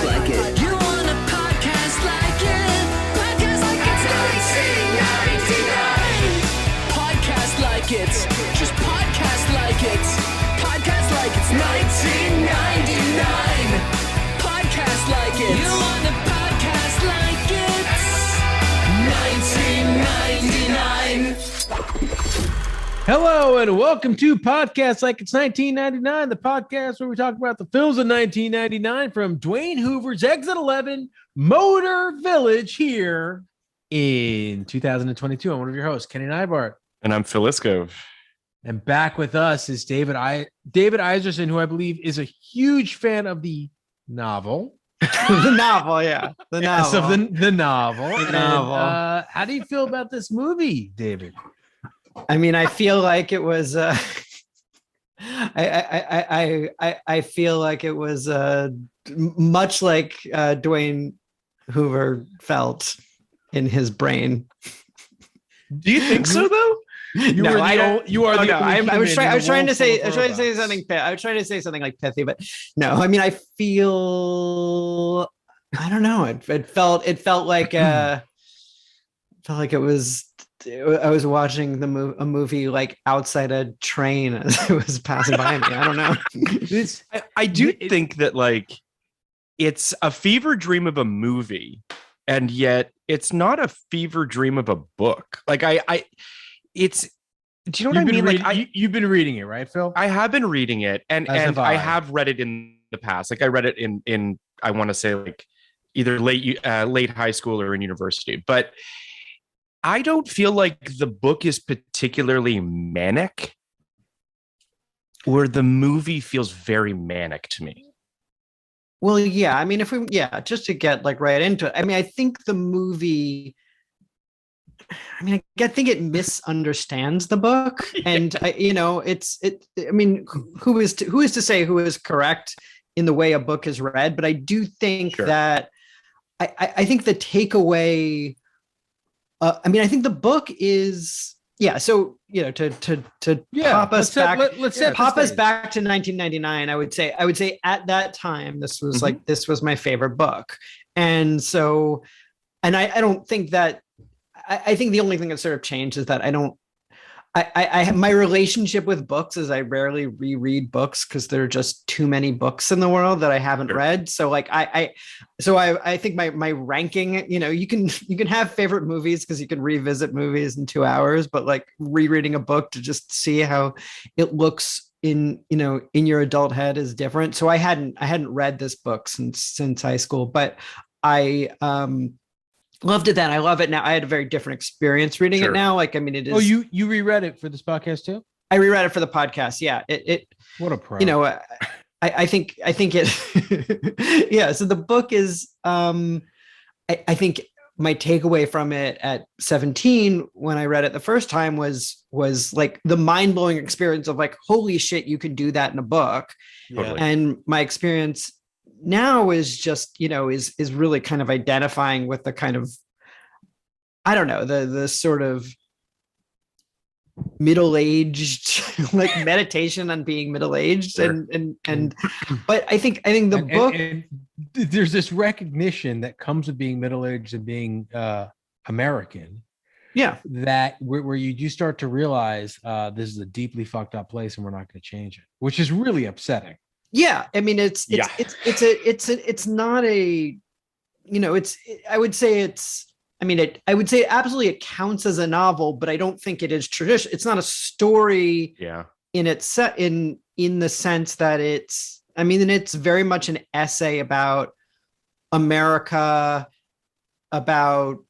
like it. You want a podcast like it? Podcast like it's 1999. Podcast like it. Just podcast like it. Podcast like it's 1999. Podcast like it. You want a podcast like it's 1999. Hello and welcome to Podcast Like It's 1999, the podcast where we talk about the films of 1999 from Dwayne Hoover's Exit 11 Motor Village here in 2022. I'm one of your hosts, Kenny Neibart. And I'm Phil Iskov. And back with us is David Iserson, who I believe is a huge fan of the novel. The novel. The novel. How do you feel about this movie, David? I mean, I feel like it was. I feel like it was much like Dwayne Hoover felt in his brain. Do you think so, though? I was trying to say something. I was trying to say something like pithy, but no. I mean, I feel. I don't know. It felt like it was. I was watching a movie like outside a train as it was passing by me. I don't know. I do think that like it's a fever dream of a movie, and yet it's not a fever dream of a book. Like it's. Do you know what I mean? You've been reading it, right, Phil? I have been reading it, and I have read it in the past. Like I read it in I want to say like either late high school or in university, but. I don't feel like the book is particularly manic, where the movie feels very manic to me. Well, yeah. I mean, just to get like right into it. I mean, I think the movie. I mean, I think it misunderstands the book, and I mean, who is to say who is correct in the way a book is read? But I do think that I think the takeaway. I mean, I think the book is So to pop us back to 1999. I would say at that time this was this was my favorite book, and so, and I don't think that I think the only thing that sort of changed is that I have my relationship with books is I rarely reread books because there are just too many books in the world that I haven't read. So like I think my ranking, you can have favorite movies because you can revisit movies in 2 hours, but like rereading a book to just see how it looks in your adult head is different. So I hadn't read this book since high school, but I loved it then. I love it now. I had a very different experience reading it now. Like, I mean, it is. Oh, you reread it for this podcast too? I reread it for the podcast. Yeah. It what a pro. I think it, yeah. So the book is, I think my takeaway from it at 17, when I read it the first time was like the mind blowing experience of like, holy shit, you could do that in a book. Totally. And my experience now is just, is really kind of identifying with the kind of, I don't know, the sort of middle-aged, like meditation on being middle-aged. Sure. And but I think the book. And there's this recognition that comes with being middle-aged and being American. Yeah. That where you do start to realize this is a deeply fucked up place and we're not going to change it, which is really upsetting. Yeah, I mean, it's not a, I would say absolutely it counts as a novel, but I don't think it is traditional. It's not a story. Yeah. In the sense that it's very much an essay about America, about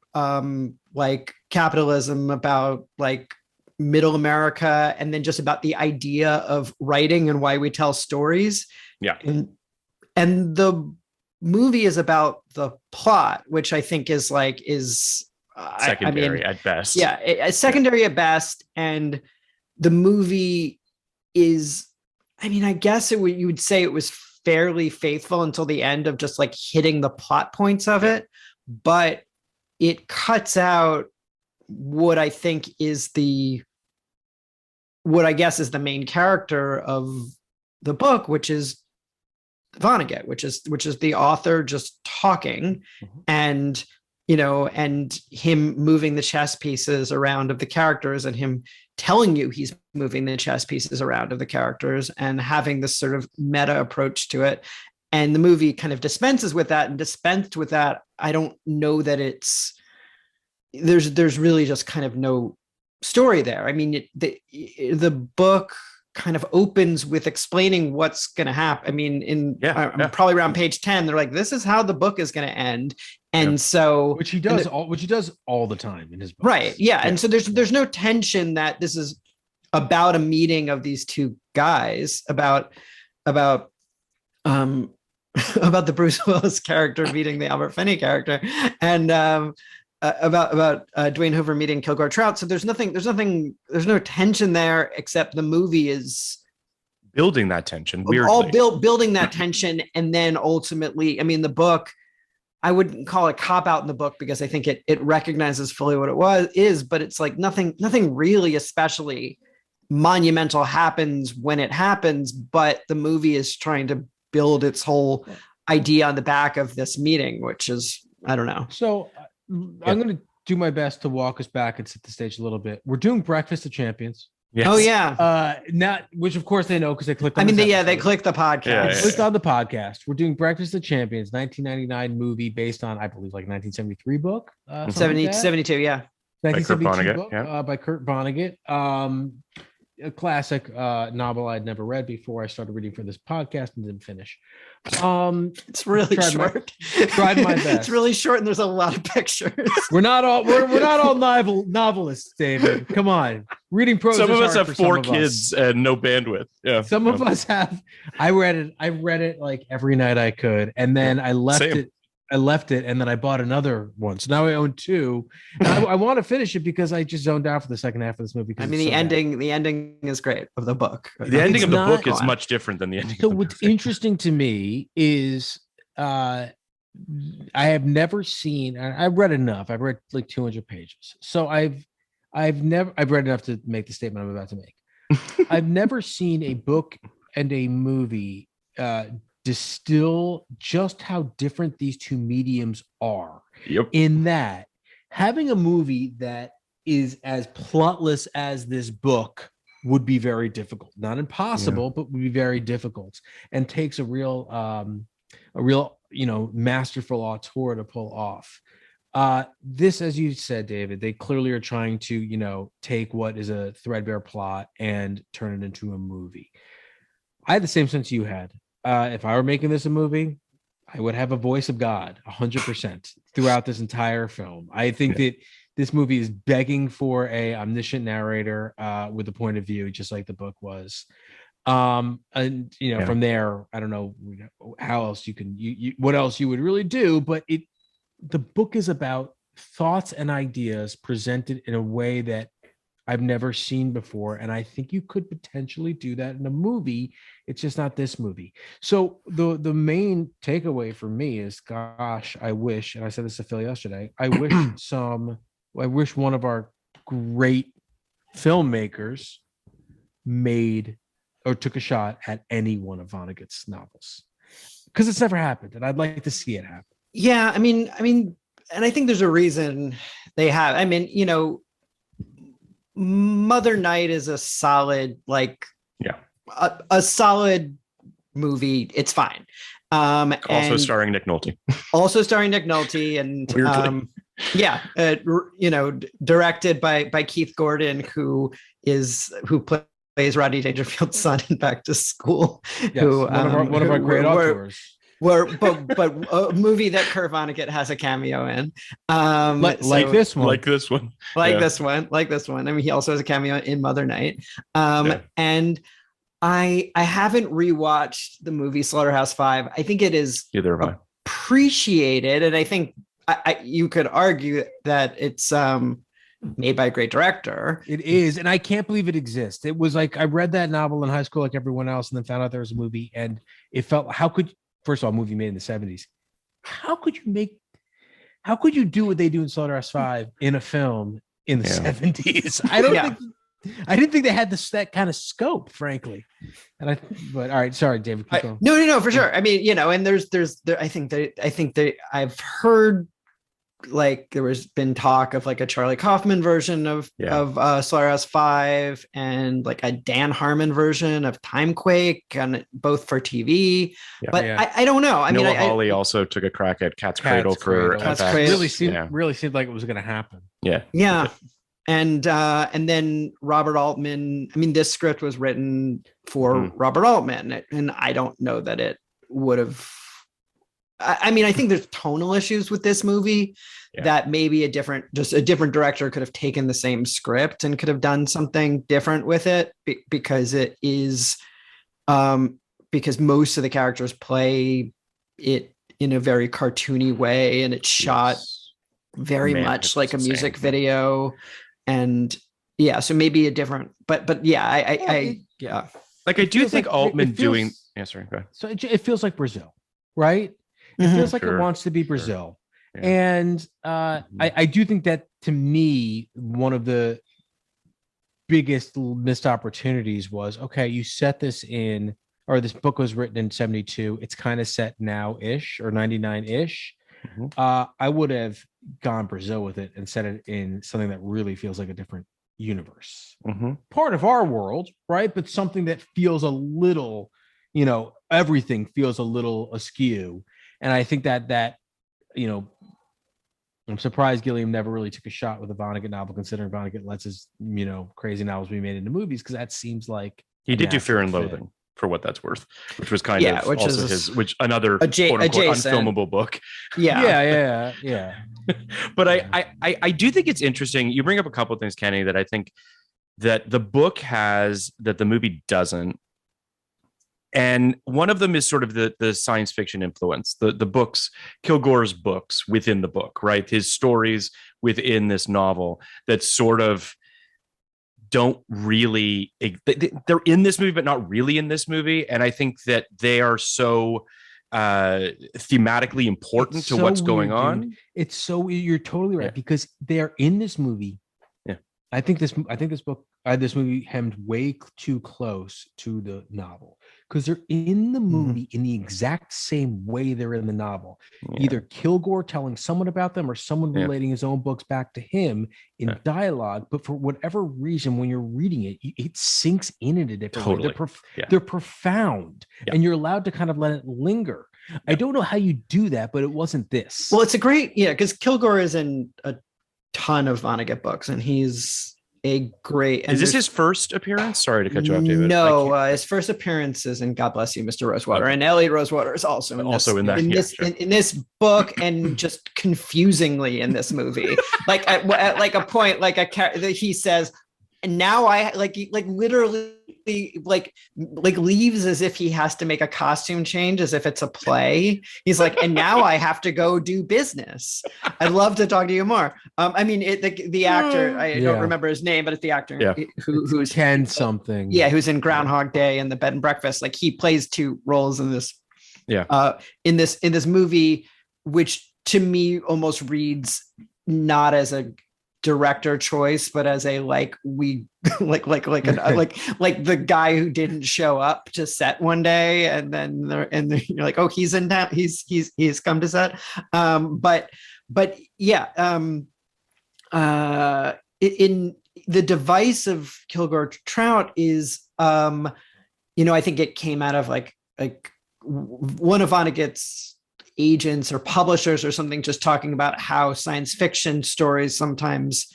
like capitalism, about like middle America, and then just about the idea of writing and why we tell stories. Yeah. And the movie is about the plot, which I think is secondary at best. Yeah. Secondary at best. And the movie is, I guess you would say it was fairly faithful until the end of just like hitting the plot points of it, but it cuts out what I think is what I guess is the main character of the book, which is Vonnegut, which is the author just talking, and and him moving the chess pieces around of the characters, and him telling you he's moving the chess pieces around of the characters, and having this sort of meta approach to it. And the movie kind of dispenses with that, and dispensed with that. I don't know that there's really just kind of no story there. I mean, the book kind of opens with explaining what's going to happen. I mean, probably around page 10, they're like, this is how the book is going to end. And so, which he does all the time in his book. Right. Yeah. And so there's no tension that this is about a meeting of these two guys, about the Bruce Willis character meeting the Albert Finney character, and about Dwayne Hoover meeting Kilgore Trout. So there's no tension there, except the movie is building that tension. Building that tension, and then ultimately, I mean, the book, I wouldn't call it cop out in the book, because I think it recognizes fully what it is, but it's like nothing really especially monumental happens when it happens, but the movie is trying to build its whole idea on the back of this meeting, which is, I don't know. So I'm going to do my best to walk us back and set the stage a little bit. We're doing Breakfast of Champions. Yes. Oh yeah. Which of course they know, because they clicked on they clicked the podcast. They clicked on the podcast. We're doing Breakfast of Champions, 1999 movie based on, I believe, like 1973 book. 72, yeah. 1972 book by Kurt Vonnegut. A classic novel I'd never read before I started reading for this podcast and didn't finish. It's really short. Tried my best. It's really short, and there's a lot of pictures. We're not all novelists, David. Come on, reading prose. Some of us have 4 kids and no bandwidth. Yeah, some of us have. I read it like every night I could, and then I left it. I left it, and then I bought another one. So now I own 2. And I want to finish it because I just zoned out for the second half of this movie. I mean, the ending is great of the book. The ending of the book is much different than the ending. So what's interesting to me is I have never seen. I've read enough. I've read like 200 pages. So I've read enough to make the statement I'm about to make. I've never seen a book and a movie distill just how different these two mediums are. Yep. In that, having a movie that is as plotless as this book would be very difficult. Not impossible, but would be very difficult, and takes a real masterful auteur to pull off. This, as you said, David, they clearly are trying to, take what is a threadbare plot and turn it into a movie. I had the same sense you had. If I were making this a movie, I would have a voice of God 100% throughout this entire film. I think that this movie is begging for a omniscient narrator with a point of view, just like the book was. From there, I don't know how else you can, what else you would really do, but the book is about thoughts and ideas presented in a way that I've never seen before. And I think you could potentially do that in a movie. It's just not this movie. So the main takeaway for me is, gosh, I wish, and I said this to Phil yesterday, I wish one of our great filmmakers made or took a shot at any one of Vonnegut's novels, because it's never happened. And I'd like to see it happen. Yeah. I mean, and I think there's a reason they have. I mean, Mother Night is a solid, a solid movie. It's fine. Also starring Nick Nolte. And directed by Keith Gordon, who plays Rodney Dangerfield's son in Back to School. Yes, one of our great auteurs. But a movie that Kurt Vonnegut has a cameo in, this one. I mean, he also has a cameo in Mother Night. And I haven't rewatched the movie Slaughterhouse-Five. I think it is appreciated, and I think you could argue that it's made by a great director. It is, and I can't believe it exists. It was like I read that novel in high school, like everyone else, and then found out there was a movie, and it felt, first of all, a movie made in the 70s. How could you do what they do in Slaughterhouse-Five in a film in the 70s? I don't think I didn't think they had that kind of scope, frankly. But all right, sorry, David. No, for sure. I mean, and I think I've heard like there was been talk of like a Charlie Kaufman version of Slaughterhouse 5 and like a Dan Harmon version of Timequake, and both for TV. Yeah. But I don't know. I Noah mean, Hawley also took a crack at Cat's Cradle for Cat's Cradle. Really seemed like it was going to happen. Yeah. And then Robert Altman. I mean, this script was written for Robert Altman, and I don't know that it would have. I mean, I think there's tonal issues with this movie that maybe a different director could have taken the same script and could have done something different with it because it is, because most of the characters play it in a very cartoony way, and it's shot very much like a music video, and so maybe a different, but I like I do think Altman doing. Yeah, sorry. Go ahead. So it feels like Brazil, right? It feels like it wants to be Brazil. Sure. Yeah. And I do think that, to me, one of the biggest missed opportunities was, okay, you set this in, or this book was written in 72. It's kind of set now-ish or 99-ish. I would have gone Brazil with it and set it in something that really feels like a different universe. Part of our world, right? But something that feels a little, everything feels a little askew. And I think that I'm surprised Gilliam never really took a shot with a Vonnegut novel, considering Vonnegut lets his, crazy novels be made into movies, because that seems like he did do Fear and Loathing, for what that's worth, which was kind of which also is another quote unquote unfilmable book. Yeah. But I do think it's interesting. You bring up a couple of things, Kenny, that I think that the book has that the movie doesn't. And one of them is sort of the science fiction influence, the books, Kilgore's books within the book, right? His stories within this novel that sort of don't really, they're in this movie, but not really in this movie. And I think that they are so thematically important to what's going on. Dude. It's so, you're totally right, because they're in this movie. Yeah. I think this movie hemmed way too close to the novel, because they're in the movie in the exact same way they're in the novel. Either Kilgore telling someone about them or someone relating his own books back to him in dialogue. But for whatever reason, when you're reading it, it sinks in a different way. They're profound, and you're allowed to kind of let it linger. I don't know how you do that, but it wasn't this. Well, it's a great, because Kilgore is in a ton of Vonnegut books, and he's a great. Is this his first appearance? Sorry to cut you off, David. No, his first appearance is in God Bless You, Mr. Rosewater, and Elliot Rosewater is also in this book, and just confusingly in this movie. Like at a point, he says, and now I literally leaves as if he has to make a costume change, as if it's a play. He's like, and now I have to go do business. I'd love to talk to you more. I mean, the actor, I don't remember his name, but it's the actor who's Ken something. Yeah, who's in Groundhog Day and The Bed and Breakfast. Like, he plays two roles in this. In this movie, which to me almost reads not as a director choice, but as a like the guy who didn't show up to set one day, and then you're like, oh, he's in town, he's come to set. In the device of Kilgore Trout is I think it came out of like one of Vonnegut's agents or publishers or something, just talking about how science fiction stories sometimes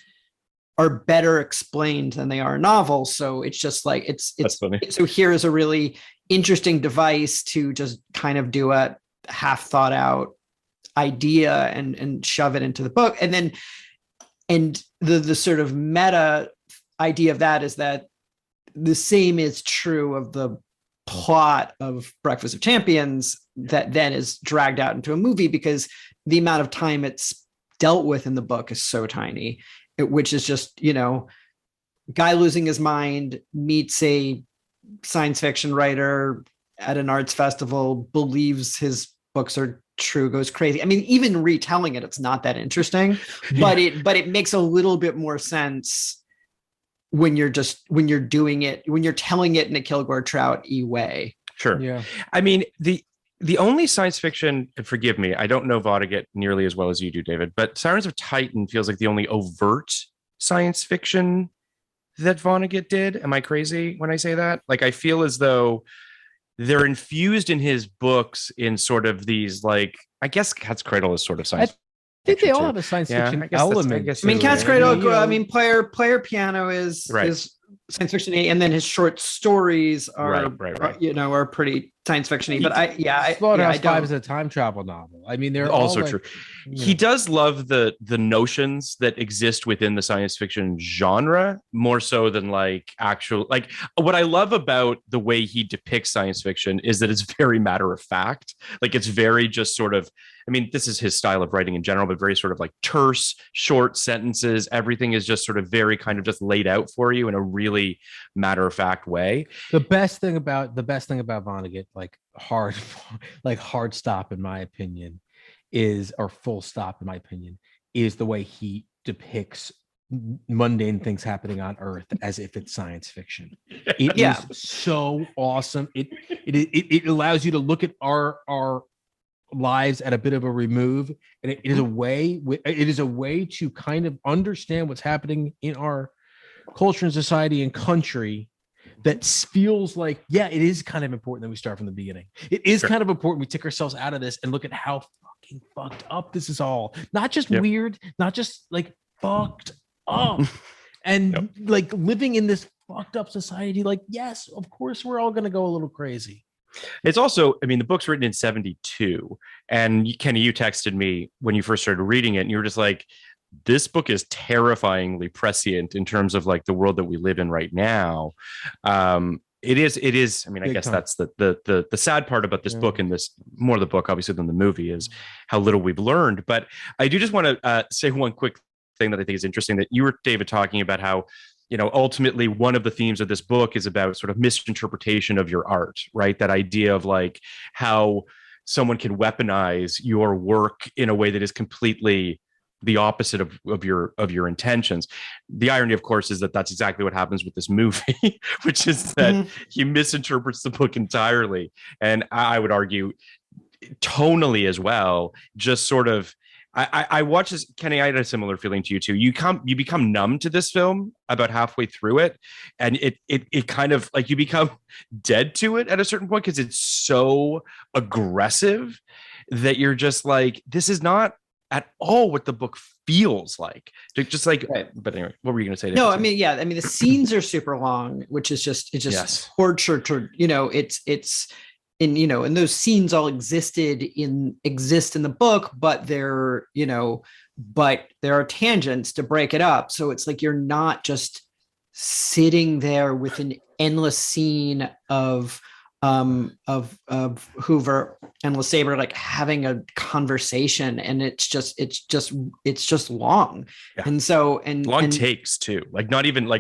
are better explained than they are novels. So it's just like, it's funny. So here is a really interesting device to just kind of do a half thought out idea and shove it into the book. And the sort of meta idea of that is that the same is true of the plot of Breakfast of Champions, that then is dragged out into a movie, because the amount of time it's dealt with in the book is so tiny, which is just, guy losing his mind, meets a science fiction writer at an arts festival, believes his books are true, goes crazy. I mean, even retelling it, it's not that interesting, but it makes a little bit more sense when you're doing it, when you're telling it in a Kilgore Trout-y way. Sure. Yeah. I mean, the only science fiction, and forgive me, I don't know Vonnegut nearly as well as you do, David, but Sirens of Titan feels like the only overt science fiction that Vonnegut did. Am I crazy when I say that? Like, I feel as though they're infused in his books in sort of these, like, I guess Cat's Cradle is sort of science. I think they all too. have a science Yeah, fiction I guess element. guess I mean, you're Cat's right. Cradle. I mean, player piano is Right. is science fiction, and then his short stories are Right. are pretty science fiction-y. But Slaughterhouse I don't. 5 is a time travel novel. I mean, they're Also all true. like, He does love the notions that exist within the science fiction genre more so than like actual, like, what I love about the way he depicts science fiction is that it's very matter of fact. Like, it's very just sort of, I mean, this is his style of writing in general, but very sort of like terse, short sentences. Everything is just sort of very kind of just laid out for you in a really matter of fact way. the best thing about Vonnegut, like hard stop in my opinion, or full stop in my opinion, is the way he depicts mundane things happening on Earth as if it's science fiction. It is so awesome. It allows you to look at our lives at a bit of a remove, and it is a way to kind of understand what's happening in our culture and society and country that feels like, it is kind of important that we start from the beginning. It is kind of important we take ourselves out of this and look at how fucking fucked up this is all. Not just weird, not just like fucked up. And like living in this fucked up society, like, yes, of course we're all going to go a little crazy. It's also, I mean, the book's written in 1972, and Kenny, you texted me when you first started reading it, and you were just like, this book is terrifyingly prescient in terms of like the world that we live in right now. It is. I mean, I guess that's the sad part about this book, and this more the book obviously than the movie, is how little we've learned. But I do just want to say one quick thing that I think is interesting, that you were, David, talking about how, you know, ultimately one of the themes of this book is about sort of misinterpretation of your art, right? That idea of like how someone can weaponize your work in a way that is completely the opposite of your intentions. The irony, of course, is that that's exactly what happens with this movie, which is that he misinterprets the book entirely. And I would argue tonally as well, just sort of, I watch this, Kenny, I had a similar feeling to you too. You become numb to this film about halfway through it, and it kind of like you become dead to it at a certain point because it's so aggressive that you're just like, this is not at all what the book feels like. Just like, but anyway, what were you going to say? No, I mean, the scenes are super long, which is just torture. You know, it's in, you know, and those scenes all exist in the book, but there are tangents to break it up. So it's like, you're not just sitting there with an endless scene of Hoover and LeSabre like having a conversation, and it's just long. And so long takes too, like not even a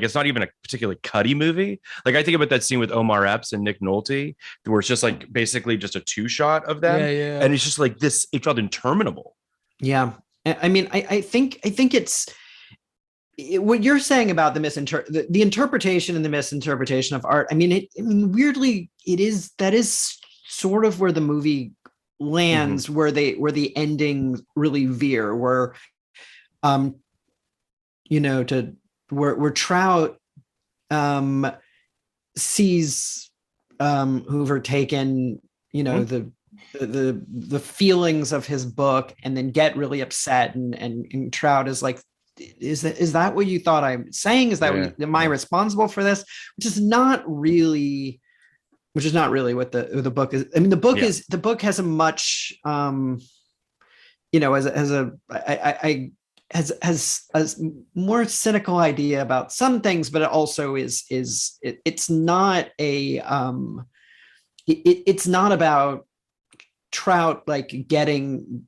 particularly cutty movie. Like I think about that scene with Omar Epps and Nick Nolte where it's just like basically just a 2-shot of them, and it's just like this, it felt interminable. I mean, I think it's what you're saying about the interpretation and the misinterpretation of art. I mean, weirdly, that is sort of where the movie lands, where the endings really veer, where, where Trout sees Hoover taken, the feelings of his book and then get really upset, and Trout is like, is that what you thought I'm saying? Is that am I responsible for this? Which is not really what the book is. I mean, the book has a much has a more cynical idea about some things, but it also it's not it's not about Trout like getting,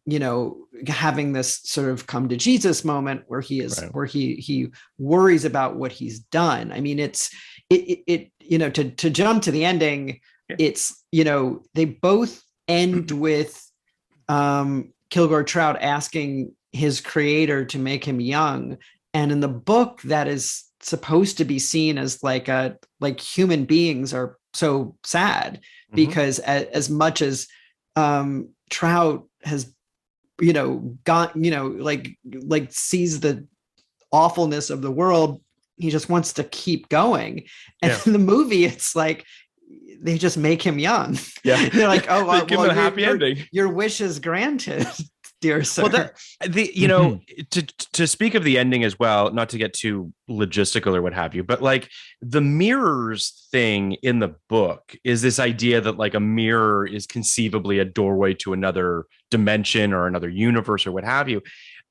having this sort of come to Jesus moment where he is where he worries about what he's done. I mean, to jump to the ending, it's, they both end with Kilgore Trout asking his creator to make him young, and in the book that is supposed to be seen as like human beings are so sad, because as much as Trout has, like sees the awfulness of the world, he just wants to keep going. And in the movie, it's like they just make him young. Yeah, they're like, oh, well, give him a happy ending. Your wish is granted, dear sir. Well, to speak of the ending as well, not to get too logistical or what have you, but like the mirrors thing in the book is this idea that like a mirror is conceivably a doorway to another dimension or another universe or what have you.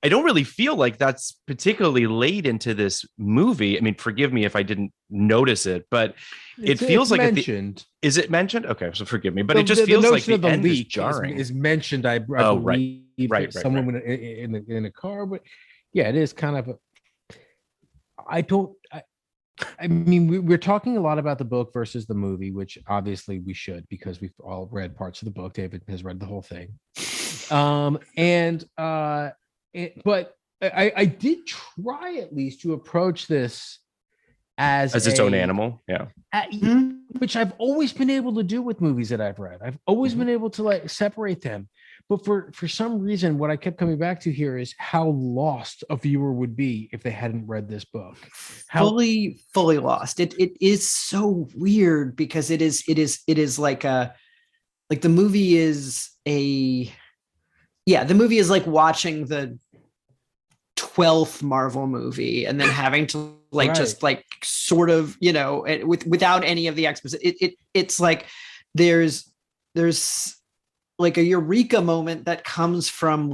I don't really feel like that's particularly laid into this movie. I mean, forgive me if I didn't notice it, but it feels like mentioned. Is it mentioned? Okay, so forgive me, but it just feels like the end is jarring. Is mentioned. I believe someone in a car, but yeah, it is kind of. I mean, we're talking a lot about the book versus the movie, which obviously we should, because we've all read parts of the book. David has read the whole thing, but I did try at least to approach this as its own animal, which I've always been able to do with movies that I've read. I've always been able to like separate them, but for some reason, what I kept coming back to here is how lost a viewer would be if they hadn't read this book. Fully lost. It is so weird, because it is like the movie is the movie is like watching the 12th Marvel movie and then having to just like sort of, without any of the exposition. It's like there's like a eureka moment that comes from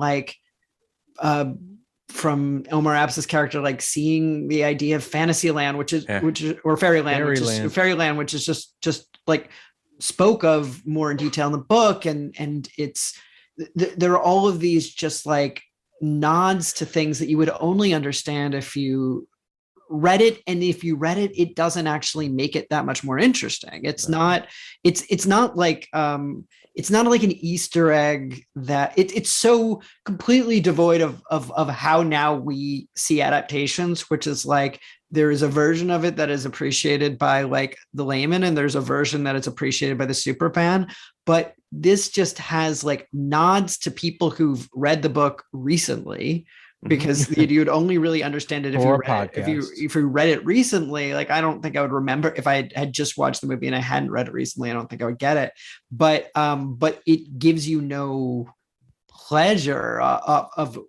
from Omar Epps' character, like seeing the idea of Fantasyland, which is Fairyland, which is just like spoke of more in detail in the book, and it's there are all of these just like nods to things that you would only understand if you read it, and if you read it, it doesn't actually make it that much more interesting. It's not like an Easter egg that it's so completely devoid of how now we see adaptations, which is like there is a version of it that is appreciated by like the layman, and there's a version that is appreciated by the super fan. But this just has like nods to people who've read the book recently, because you'd only really understand it if you read it recently. Like, I don't think I would remember if I had just watched the movie and I hadn't read it recently. I don't think I would get it, but it gives you no pleasure of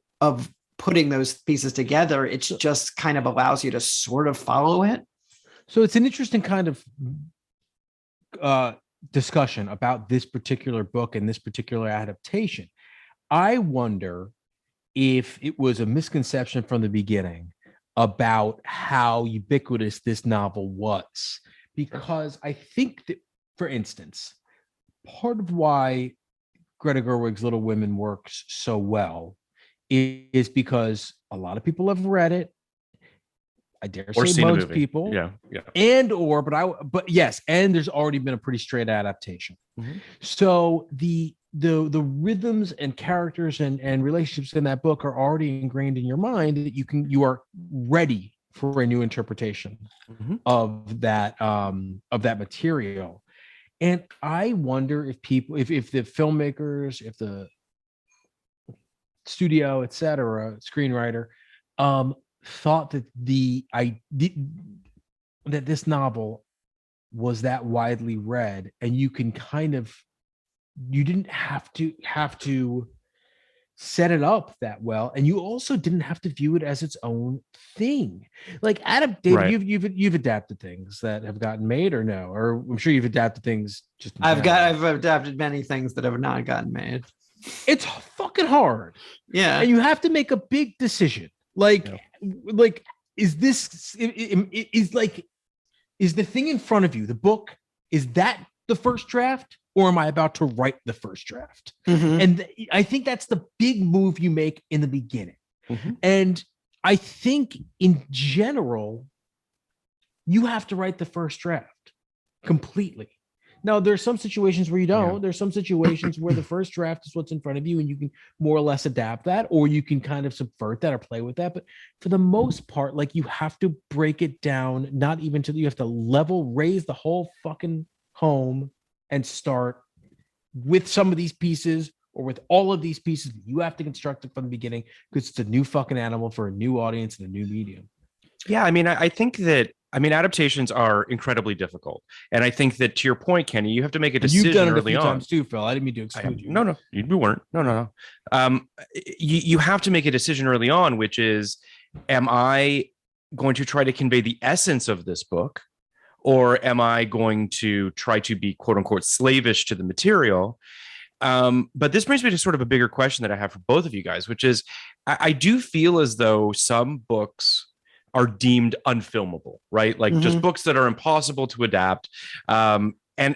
putting those pieces together. It just kind of allows you to sort of follow it. So it's an interesting kind of discussion about this particular book and this particular adaptation. I wonder if it was a misconception from the beginning about how ubiquitous this novel was, because I think that, for instance, part of why Greta Gerwig's Little Women works so well is because a lot of people have read it. I dare say most people, and there's already been a pretty straight adaptation. So the rhythms and characters and relationships in that book are already ingrained in your mind, that you are ready for a new interpretation of that material. And I wonder if people, if the filmmakers, if the studio, etc., screenwriter, thought that that this novel was that widely read, and you didn't have to set it up that well, and you also didn't have to view it as its own thing. Like you've adapted things that have gotten made, or no? Or I'm sure you've adapted things. I've adapted many things that have not gotten made. It's fucking hard. Yeah, and you have to make a big decision. Like is the thing in front of you, the book, is that the first draft, or am I about to write the first draft? And I think that's the big move you make in the beginning. And I think in general, you have to write the first draft completely. No, there's some situations where you don't. Yeah. There's some situations where the first draft is what's in front of you and you can more or less adapt that, or you can kind of subvert that or play with that. But for the most part, like, you have to break it down, not even to, you have to raise the whole fucking home and start with some of these pieces or with all of these pieces. You have to construct it from the beginning because it's a new fucking animal for a new audience and a new medium. Yeah, I mean, I think that, adaptations are incredibly difficult. And I think that, to your point, Kenny, you have to make a decision early on. You've done it a few times too, Phil. I didn't mean to exclude you. No, you weren't. No. You have to make a decision early on, which is, am I going to try to convey the essence of this book? Or am I going to try to be, quote unquote, slavish to the material? But this brings me to sort of a bigger question that I have for both of you guys, which is, I do feel as though some books are deemed unfilmable, right? Like just books that are impossible to adapt. And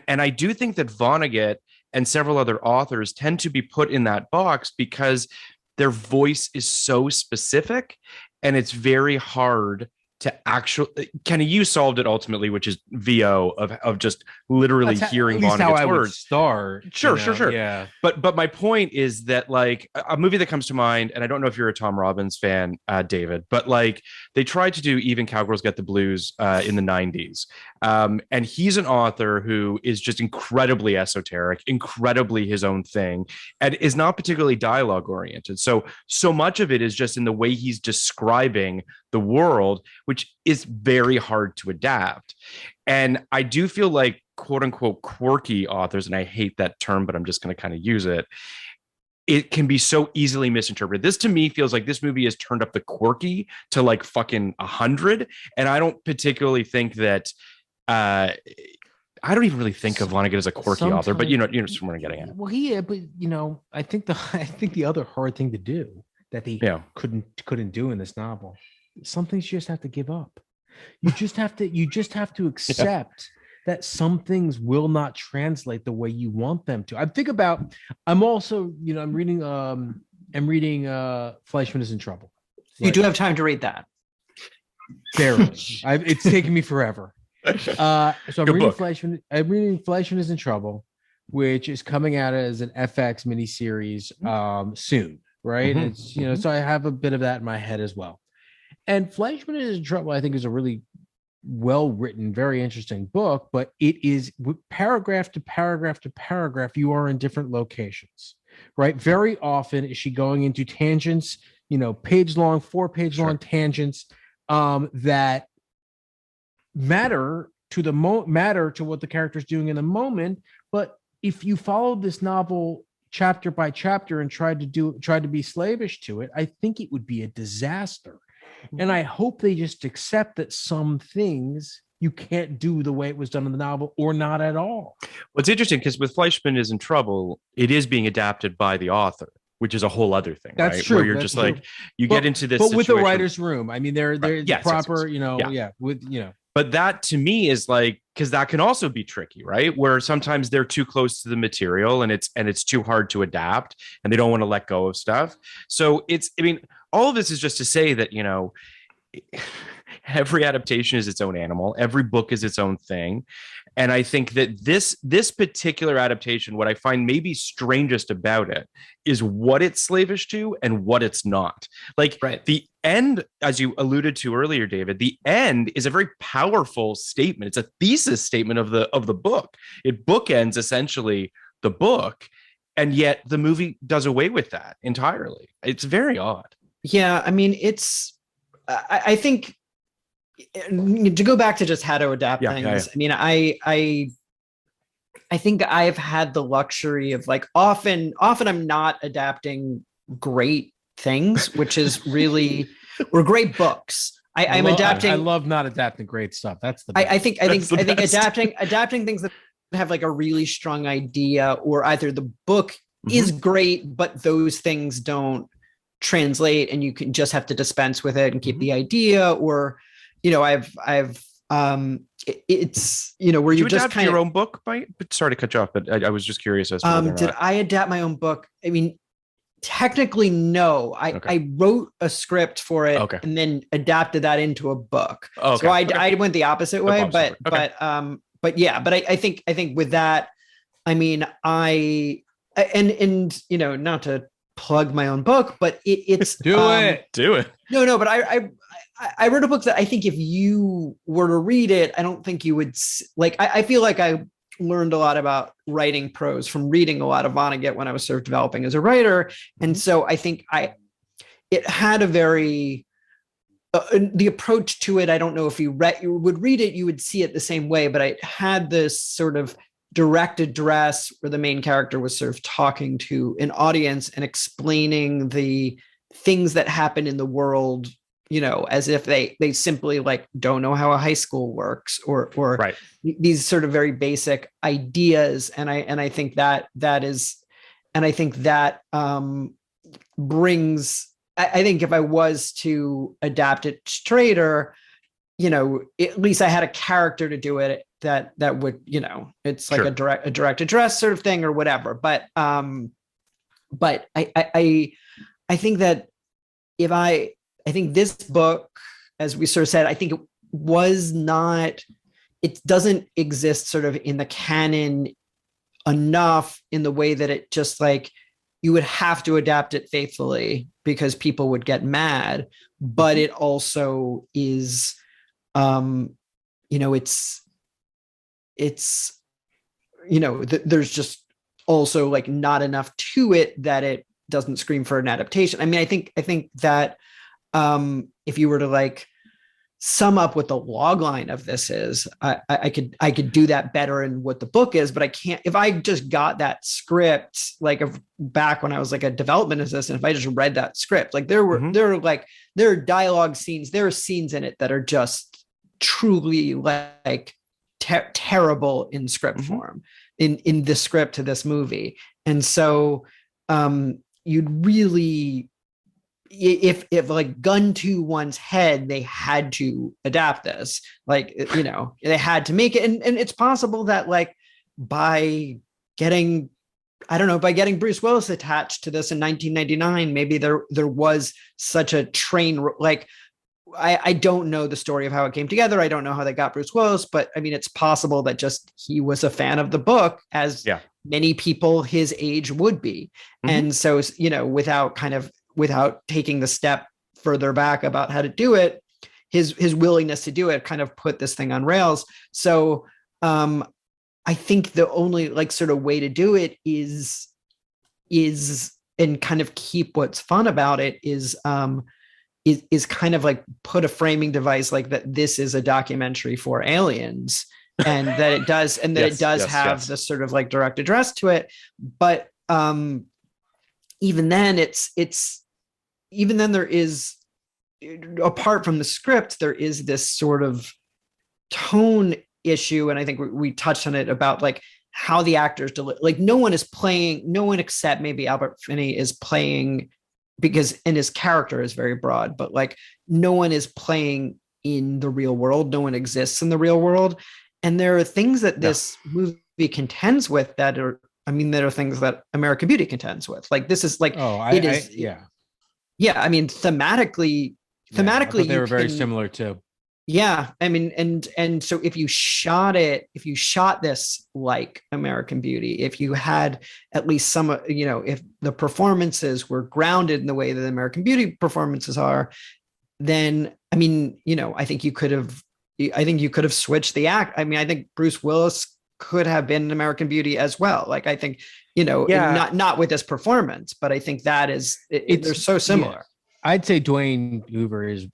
I do think that Vonnegut and several other authors tend to be put in that box because their voice is so specific and it's very hard to actually, Kenny, you solved it ultimately, which is VO of just literally hearing Vonnegut's words. Start. Sure. Yeah. But my point is that, like, a movie that comes to mind, and I don't know if you're a Tom Robbins fan, David, but like, they tried to do Even Cowgirls Get the Blues in the 90s. And he's an author who is just incredibly esoteric, incredibly his own thing, and is not particularly dialogue oriented. So much of it is just in the way he's describing the world, which is very hard to adapt. And I do feel like, quote unquote, quirky authors, and I hate that term, but I'm just going to kind of use it, it can be so easily misinterpreted. This, to me, feels like this movie has turned up the quirky to like fucking 100. And I don't particularly think that, I don't even really think of Vonnegut as a quirky author, but you know what I'm getting at. Well, but I think the other hard thing to do that he couldn't do in this novel, some things you just have to give up. You just have to accept that some things will not translate the way you want them to. I'm also, I'm reading Fleischman is in Trouble. You do have time to read that. Barely. It's taken me forever. So I'm reading Fleischman is in Trouble, which is coming out as an FX miniseries soon, right? It's so I have a bit of that in my head as well. And Fleischman is in Trouble, I think, is a really well-written, very interesting book, but it is paragraph to paragraph to paragraph, you are in different locations, right? Very often is she going into tangents, 4-page long tangents that matter to what the character's doing in the moment. But if you follow this novel chapter by chapter and tried to be slavish to it, I think it would be a disaster. And I hope they just accept that some things you can't do the way it was done in the novel, or not at all. What's interesting, because with Fleischman is in Trouble, it is being adapted by the author, which is a whole other thing. That's right? true. Where you're just true. Like, but, get into this, but with the writer's room. I mean, they're yes, proper, yes. But that, to me, is like, because that can also be tricky, right? Where sometimes they're too close to the material and it's too hard to adapt and they don't want to let go of stuff. So all of this is just to say that, every adaptation is its own animal. Every book is its own thing. And I think that this particular adaptation, what I find maybe strangest about it is what it's slavish to and what it's not. Like, the end, as you alluded to earlier, David, the end is a very powerful statement. It's a thesis statement of the book. It bookends essentially the book. And yet the movie does away with that entirely. It's very odd. Yeah. I mean, I think, to go back to just how to adapt things. I mean, I think I've had the luxury of, like, often I'm not adapting great things, which is really, or great books. I'm adapting. I love not adapting great stuff. That's the best. I think adapting things that have like a really strong idea, or either the book is great, but those things don't translate and you can just have to dispense with it and keep the idea, or it's where you just adapt your own book sorry to cut you off, but I was just curious as to did I adapt my own book? I mean, technically no. I wrote a script for it and then adapted that into a book. So I went the opposite way, but I think with that, I mean, and you know, not to plug my own book, but it's do it. No, but I wrote a book that I think if you were to read it, I don't think you would like. I feel like I learned a lot about writing prose from reading a lot of Vonnegut when I was sort of developing as a writer, and so I think it had a very the approach to it. I don't know if you would read it, you would see it the same way, but I had this sort of direct address where the main character was sort of talking to an audience and explaining the things that happen in the world, you know, as if they simply like don't know how a high school works or right. These sort of very basic ideas. And I think that brings, I think if I was to adapt it straighter, you know, at least I had a character to do it that would, you know, it's like a direct address sort of thing or whatever. But I think that I think this book, as we sort of said, I think it doesn't exist sort of in the canon enough in the way that it just like, you would have to adapt it faithfully because people would get mad, but it also is, you know, it's, you know, there's just also like not enough to it that it doesn't scream for an adaptation. I mean, I think that if you were to like sum up what the log line of this is, I could do that better in what the book is, but I can't, if I just got that script, like back when I was like a development assistant, if I just read that script, like there are dialogue scenes, there are scenes in it that are just truly like terrible in script form in the script to this movie. And so you'd really, if like gun to one's head, they had to adapt this, like, you know, they had to make it. And it's possible that like by getting Bruce Willis attached to this in 1999, maybe there was such a train, like, I don't know the story of how it came together. I don't know how they got Bruce Willis, but I mean, it's possible that just he was a fan of the book, as many people his age would be. And so, you know, without taking the step further back about how to do it, his willingness to do it kind of put this thing on rails. So I think the only like sort of way to do it is and kind of keep what's fun about it is kind of like put a framing device like that this is a documentary for aliens, and that it does have this sort of like direct address to it. But even then there is, apart from the script, there is this sort of tone issue. And I think we touched on it about like how the actors like no one except maybe Albert Finney is playing, and his character is very broad, but like no one is playing in the real world. No one exists in the real world. And there are things that this movie contends with that are things that American Beauty contends with. Like this is like, I mean, thematically, they were very similar too. Yeah. I mean, and so if you shot this like American Beauty, if you had at least some, you know, if the performances were grounded in the way that the American Beauty performances are, then, I mean, you know, I think you could have switched the act. I mean, I think Bruce Willis could have been an American Beauty as well. Like, I think, you know, not with this performance, but I think that is, they're so similar. Yeah. I'd say Dwayne Hoover is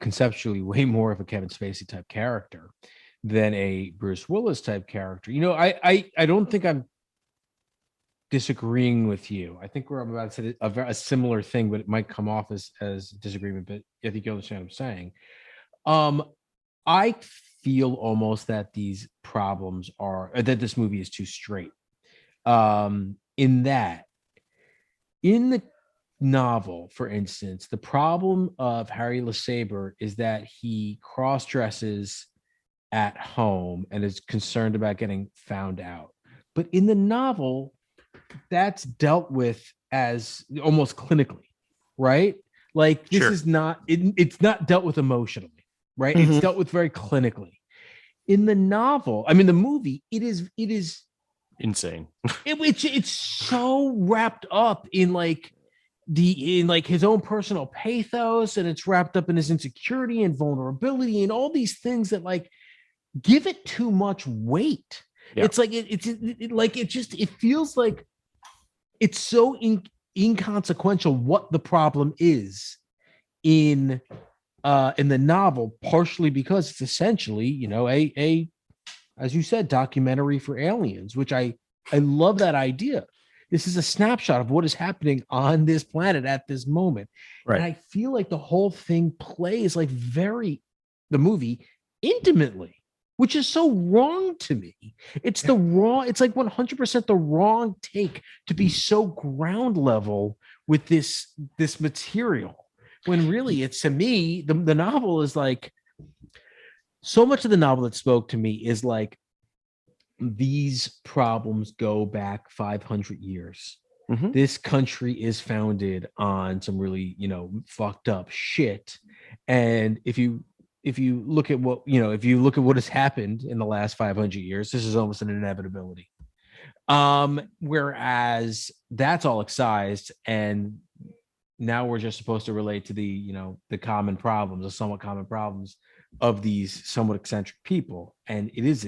conceptually way more of a Kevin Spacey type character than a Bruce Willis type character. You know, I don't think I'm disagreeing with you. I think we're about to say a similar thing, but it might come off as disagreement, but I think you understand what I'm saying. I feel almost that these problems that this movie is too straight. In the novel, for instance, the problem of Harry LeSabre is that he cross-dresses at home and is concerned about getting found out. But in the novel, that's dealt with as almost clinically, right? Like this is not, it's not dealt with emotionally, right? It's dealt with very clinically. in the novel, I mean, the movie, it is insane. It's so wrapped up in like his own personal pathos, and it's wrapped up in his insecurity and vulnerability and all these things that like give it too much weight. Yeah. It's like it feels like it's so inconsequential what the problem is in the novel, partially because it's essentially, you know, a as you said, documentary for aliens, which I love that idea. This is a snapshot of what is happening on this planet at this moment. Right. And I feel like the whole thing plays like the movie intimately, which is so wrong to me. It's like 100% the wrong take to be so ground level with this material. When really it's, to me, the novel is like, so much of the novel that spoke to me is like, these problems go back 500 years. Mm-hmm. This country is founded on some really, you know, fucked up shit. And if you look at what has happened in the last 500 years, this is almost an inevitability. Whereas that's all excised, and now we're just supposed to relate to the, you know, the common problems, the somewhat common problems of these somewhat eccentric people. And it is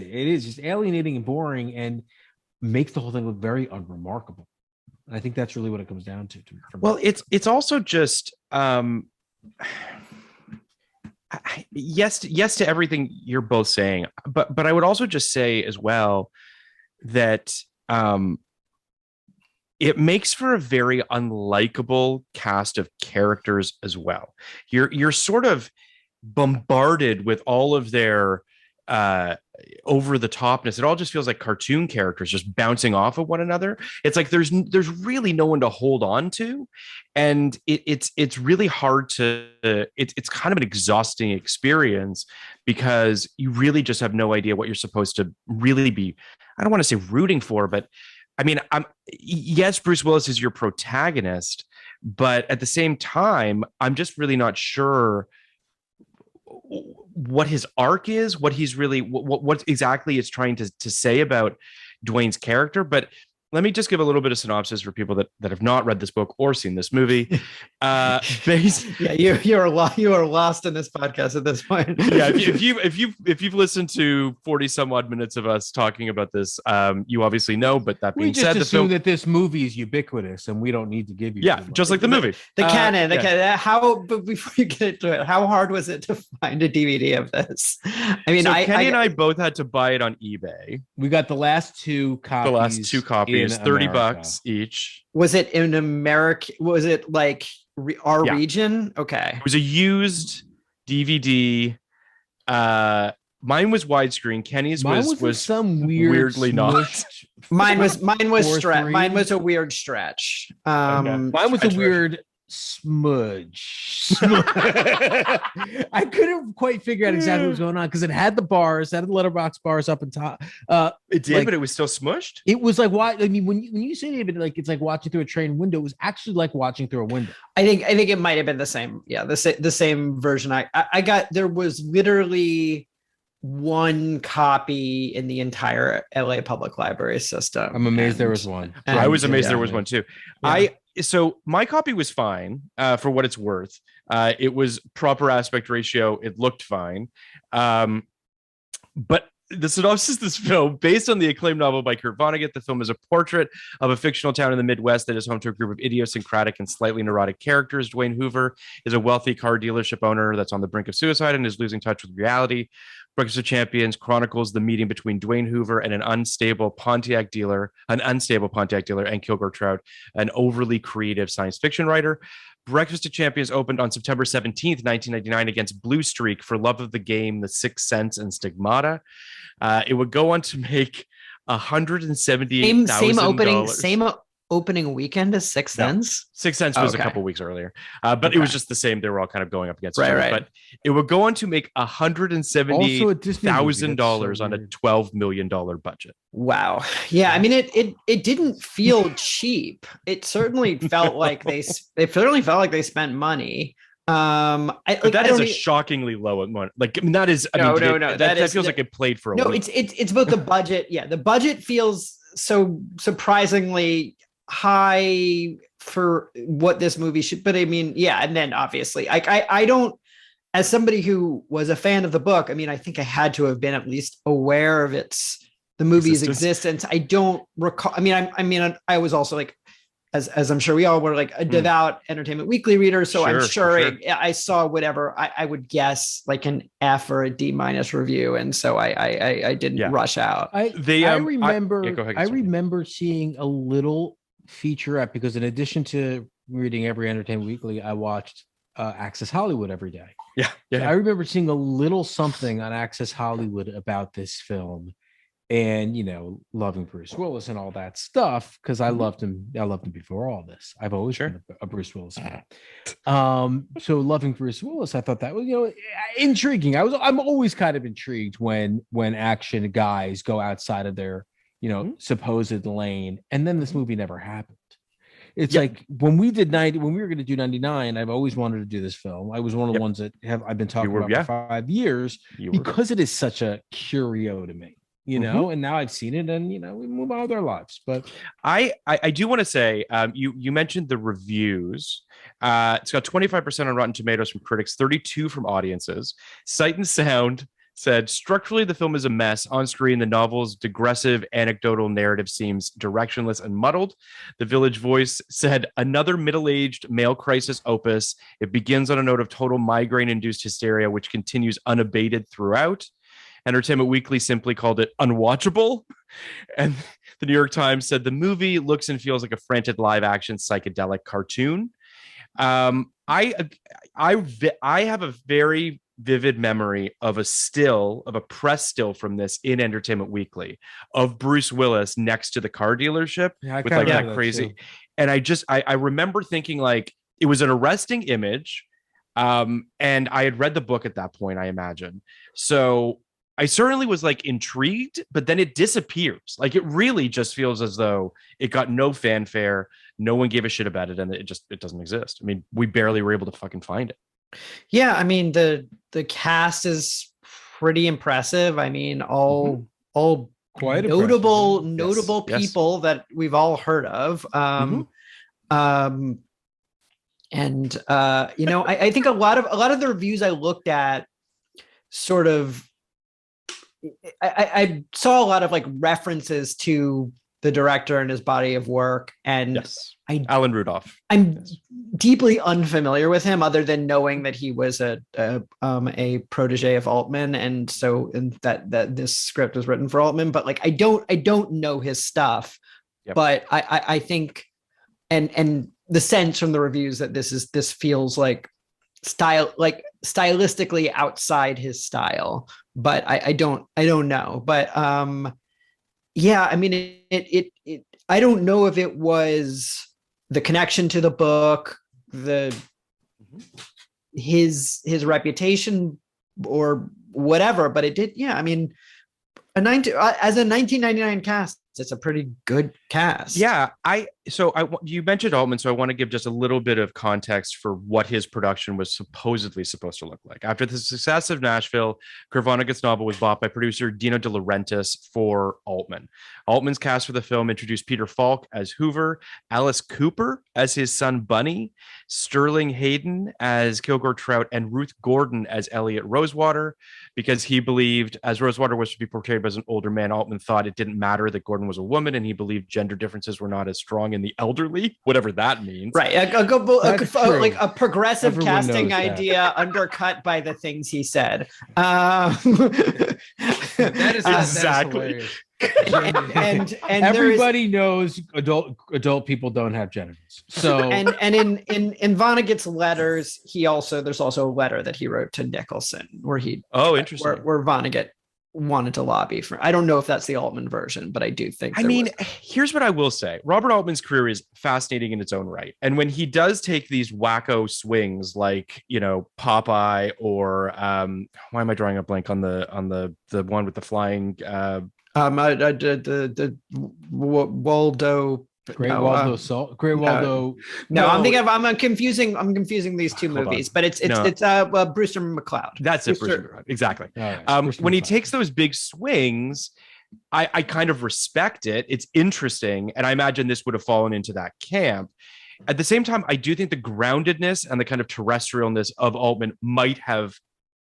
just alienating and boring and makes the whole thing look very unremarkable. And I think that's really what it comes down to. Well, it's also just yes to everything you're both saying, but I would also just say as well that it makes for a very unlikable cast of characters as well. You're sort of bombarded with all of their over the topness. It all just feels like cartoon characters just bouncing off of one another. It's like there's really no one to hold on to, and it's really hard to. It's kind of an exhausting experience because you really just have no idea what you're supposed to really be. I don't want to say rooting for, but I mean, yes, Bruce Willis is your protagonist, but at the same time, I'm just really not sure what his arc is, what he's really, what exactly is trying to say about Dwayne's character. But let me just give a little bit of synopsis for people that have not read this book or seen this movie. You are lost in this podcast at this point. Yeah, if you've listened to 40 some odd minutes of us talking about this, you obviously know. But that being said, the film that this movie is ubiquitous, and we don't need to give you. Yeah, just like the movie, the canon. But before you get into it, how hard was it to find a DVD of this? I mean, so Kenny and I both had to buy it on eBay. We got the last two copies. $30 each. Was it in America? Was it like our region? Okay. It was a used DVD. Mine was widescreen. Kenny's was some weirdly not. Mine was stretch. Mine was a weird stretch. Mine was a weird smudge. I couldn't quite figure out exactly what was going on because it had the bars, had the letterbox bars up on top. It did, but it was still smushed. It was like, why? I mean, when you say it, like it's like watching through a train window, it was actually like watching through a window. I think it might have been the same. Yeah, the same version. I got. There was literally one copy in the entire LA Public Library system. I'm amazed there was one. I was amazed there was one too. Yeah. So my copy was fine for what it's worth. It was proper aspect ratio. It looked fine. But the synopsis of this film, based on the acclaimed novel by Kurt Vonnegut, the film is a portrait of a fictional town in the Midwest that is home to a group of idiosyncratic and slightly neurotic characters. Dwayne Hoover is a wealthy car dealership owner that's on the brink of suicide and is losing touch with reality. Breakfast of Champions chronicles the meeting between Dwayne Hoover and an unstable Pontiac dealer and Kilgore Trout, an overly creative science fiction writer. Breakfast of Champions opened on September 17th, 1999 against Blue Streak for Love of the Game, The Sixth Sense, and Stigmata. It would go on to make $178,000. Same opening weekend as Sixth Sense? Sixth Sense was a couple weeks earlier, but it was just the same. They were all kind of going up against each other. Right. But it would go on to make $178,000 on a $12 million budget. Wow. Yeah, I mean, it didn't feel cheap. It certainly felt like they spent money. That is a shockingly low amount. Like, I mean, that is, that feels like it played for a week. It's about the budget. Yeah, the budget feels so surprisingly high for what this movie should. But I mean, yeah, and then obviously, I don't, as somebody who was a fan of the book, I mean, I think I had to have been at least aware of the movie's existence. I don't recall. I mean, I was also like, as I'm sure we all were, like a devout Entertainment Weekly reader. So I'm sure I saw whatever I would guess like an F or a D- review. And so I didn't rush out. I remember seeing a little featurette because in addition to reading every Entertainment Weekly, I watched Access Hollywood every day. Yeah. I remember seeing a little something on Access Hollywood about this film. And loving Bruce Willis and all that stuff because I loved him before all this. I've always been a Bruce Willis fan. So loving Bruce Willis, I thought that was intriguing. I'm always kind of intrigued when action guys go outside of their supposed lane, and then this movie never happened. It's like when we were going to do 99, I've always wanted to do this film. I was one of the ones that I've been talking about for 5 years because it is such a curio to me. And now I've seen it, and we move on with our lives. But I do want to say, you mentioned the reviews. It's got 25% on Rotten Tomatoes from critics, 32 from audiences. Sight and Sound said structurally the film is a mess. On screen, the novel's digressive anecdotal narrative seems directionless and muddled. The Village Voice said another middle-aged male crisis opus. It begins on a note of total migraine-induced hysteria, which continues unabated throughout. Entertainment Weekly simply called it unwatchable. And the New York Times said the movie looks and feels like a frantic live-action psychedelic cartoon. I have a very vivid memory of a press still from this in Entertainment Weekly of Bruce Willis next to the car dealership with like that crazy. Too. And I remember thinking like it was an arresting image. And I had read the book at that point, I imagine. So I certainly was like intrigued, but then it disappears. Like it really just feels as though it got no fanfare. No one gave a shit about it. And it doesn't exist. I mean, we barely were able to fucking find it. Yeah. I mean, the cast is pretty impressive. I mean, all quite notable people that we've all heard of. I think a lot of the reviews I looked at sort of, I saw a lot of like references to the director and his body of work, and Alan Rudolph. I'm deeply unfamiliar with him, other than knowing that he was a protege of Altman, and that this script was written for Altman. But like, I don't know his stuff, but I think, and the sense from the reviews that this feels like stylistically outside his style, but I don't know. But I mean, it I don't know if it was the connection to the book, his reputation or whatever, but it did. Yeah. I mean, as a 1999 cast, it's a pretty good cast. Yeah. You mentioned Altman, so I want to give just a little bit of context for what his production was supposedly supposed to look like. After the success of Nashville, Kurt Vonnegut's novel was bought by producer Dino De Laurentiis for Altman. Altman's cast for the film introduced Peter Falk as Hoover, Alice Cooper as his son Bunny, Sterling Hayden as Kilgore Trout, and Ruth Gordon as Elliot Rosewater. Because he believed, as Rosewater was to be portrayed as an older man, Altman thought it didn't matter that Gordon was a woman, and he believed gender differences were not as strong in the elderly, whatever that means. Right. Like a progressive casting idea undercut by the things he said. That is exactly. And everybody knows adult people don't have genitals. So and in Vonnegut's letters, there's also a letter that he wrote to Nicholson where interesting. Where Vonnegut wanted to lobby for. I don't know if that's the Altman version, but I do think. Here's what I will say: Robert Altman's career is fascinating in its own right, and when he does take these wacko swings, like Popeye, or why am I drawing a blank on the one with the flying? The Waldo Great Waldo Salt. Great Waldo. No, I'm confusing these two movies, but it's Brewster McCloud. That's it, Brewster. Exactly. When he takes those big swings, I kind of respect it. It's interesting, and I imagine this would have fallen into that camp. At the same time, I do think the groundedness and the kind of terrestrialness of Altman might have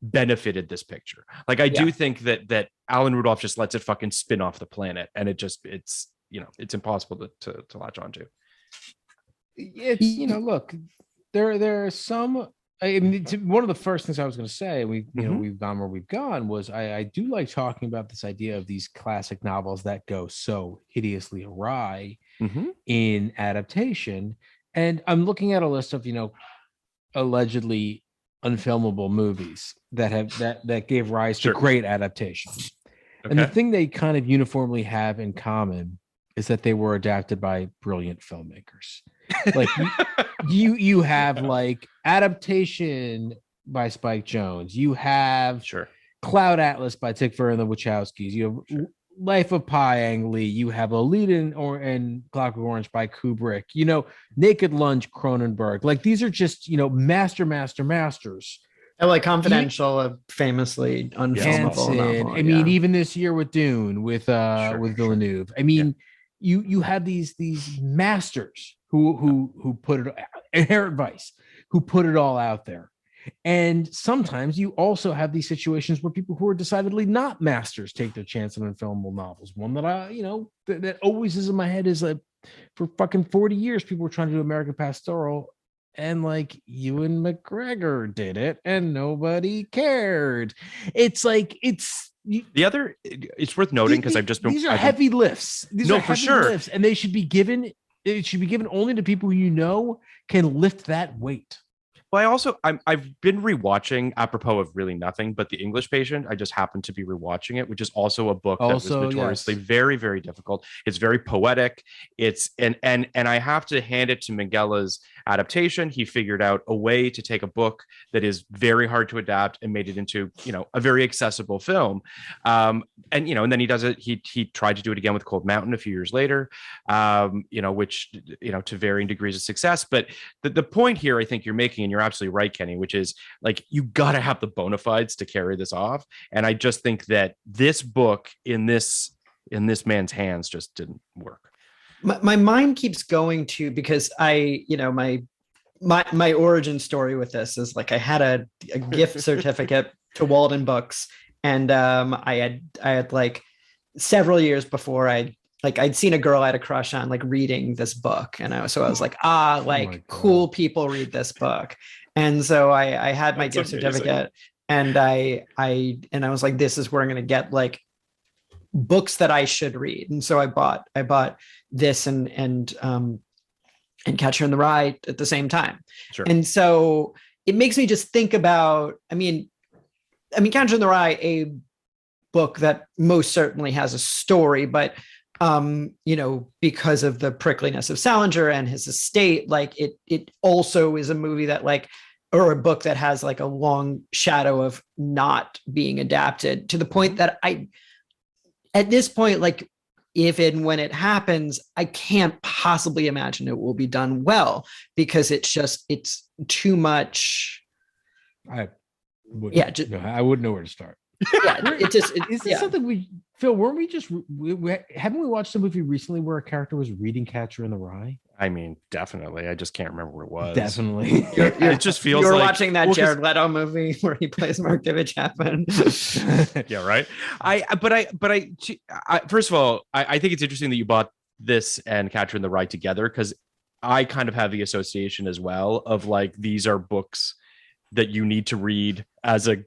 benefited this picture. Like I do think that Alan Rudolph just lets it fucking spin off the planet, and it's impossible to latch onto. It's look, there are some. I mean, one of the first things I was going to say, we've gone where we've gone, was I do like talking about this idea of these classic novels that go so hideously awry in adaptation. And I'm looking at a list of, allegedly unfilmable movies that gave rise to great adaptations. Okay. And the thing they kind of uniformly have in common is that they were adapted by brilliant filmmakers. Like you have like Adaptation by Spike Jonze. You have Cloud Atlas by Tick Fury and the Wachowskis. You have Life of Pi, Ang Lee. You have Alita and Clockwork Orange by Kubrick. Naked Lunch, Cronenberg. Like these are just masters. LA Confidential, a famously unfilmable novel. I mean, even this year with Dune, with Villeneuve. I mean, you have these masters who put it, Inherent Vice, who put it all out there. And sometimes you also have these situations where people who are decidedly not masters take their chance on unfilmable novels. One that that always is in my head is like, for fucking 40 years, people were trying to do American Pastoral, and like Ewan McGregor did it, and nobody cared. It's like it's worth noting because I've just been. These are heavy lifts. These are heavy lifts, and they should be given. It should be given only to people who can lift that weight. Well, I've been rewatching, apropos of really nothing, but The English Patient. I just happened to be rewatching it, which is also a book that was notoriously very, very difficult. It's very poetic. And I have to hand it to Minghella adaptation. He figured out a way to take a book that is very hard to adapt and made it into, a very accessible film. And then he does it. He tried to do it again with Cold Mountain a few years later, which, to varying degrees of success. But the point here, I think you're making, and you're absolutely right, Kenny, which is like, you got to have the bona fides to carry this off. And I just think that this book in this man's hands just didn't work. My mind keeps going to, because my origin story with this is like, I had a gift certificate to Walden Books. And I had like several years before I'd seen a girl I had a crush on, like reading this book. And I was like, cool people read this book. And so I had my gift certificate, and I was like, this is where I'm going to get like books that I should read. And so I bought this and Catcher in the Rye at the same time. Sure. And so it makes me just think about, I mean, Catcher in the Rye, a book that most certainly has a story, but because of the prickliness of Salinger and his estate, like it also is a movie that or a book that has like a long shadow of not being adapted, to the point that at this point, like if and when it happens, I can't possibly imagine it will be done well, because it's too much. I wouldn't know where to start. Is this something Phil, weren't we just haven't we watched a movie recently where a character was reading Catcher in the Rye? I mean, definitely. I just can't remember what it was. Definitely. It just feels like you're watching that Jared Leto movie where he plays Mark David Chapman. Yeah, right. First of all, I think it's interesting that you bought this and Catcher in the Rye together, because I kind of have the association as well of like, these are books that you need to read as a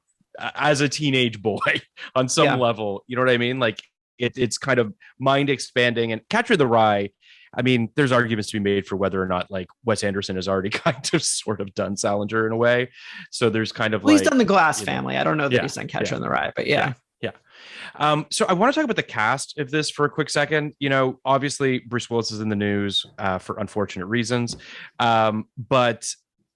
teenage boy on some level. You know what I mean? Like it's kind of mind expanding. And Catcher in the Rye, I mean, there's arguments to be made for whether or not like Wes Anderson has already kind of sort of done Salinger in a way. So there's kind of he's done the Glass Family. I don't know that he's done Catcher in the Rye, but yeah. So I want to talk about the cast of this for a quick second. Obviously Bruce Willis is in the news for unfortunate reasons. But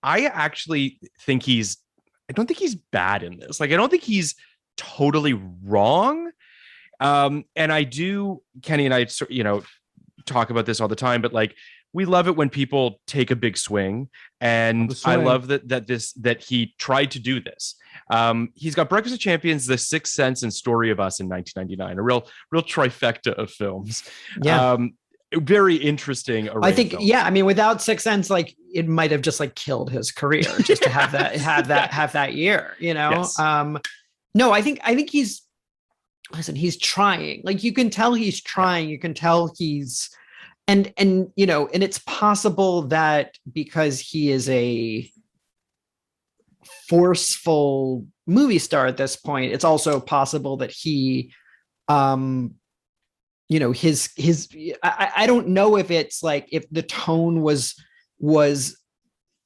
I actually think I don't think he's bad in this. Like, I don't think he's totally wrong. And I do, Kenny and I, talk about this all the time, but like, we love it when people take a big swing, and I love that he tried to do this. He's got Breakfast of Champions, The Sixth Sense, and Story of Us in 1999, a real trifecta of films. Yeah. Very interesting. I think, I mean, without Sixth Sense, like, it might have just like killed his career just to have that, have that year, you know? Yes. No, I think he's trying. Like, you can tell he's trying. You can tell he's, and you know, and it's possible that because he is a forceful movie star at this point, it's also possible that he, you know, I don't know if it's like, if the tone was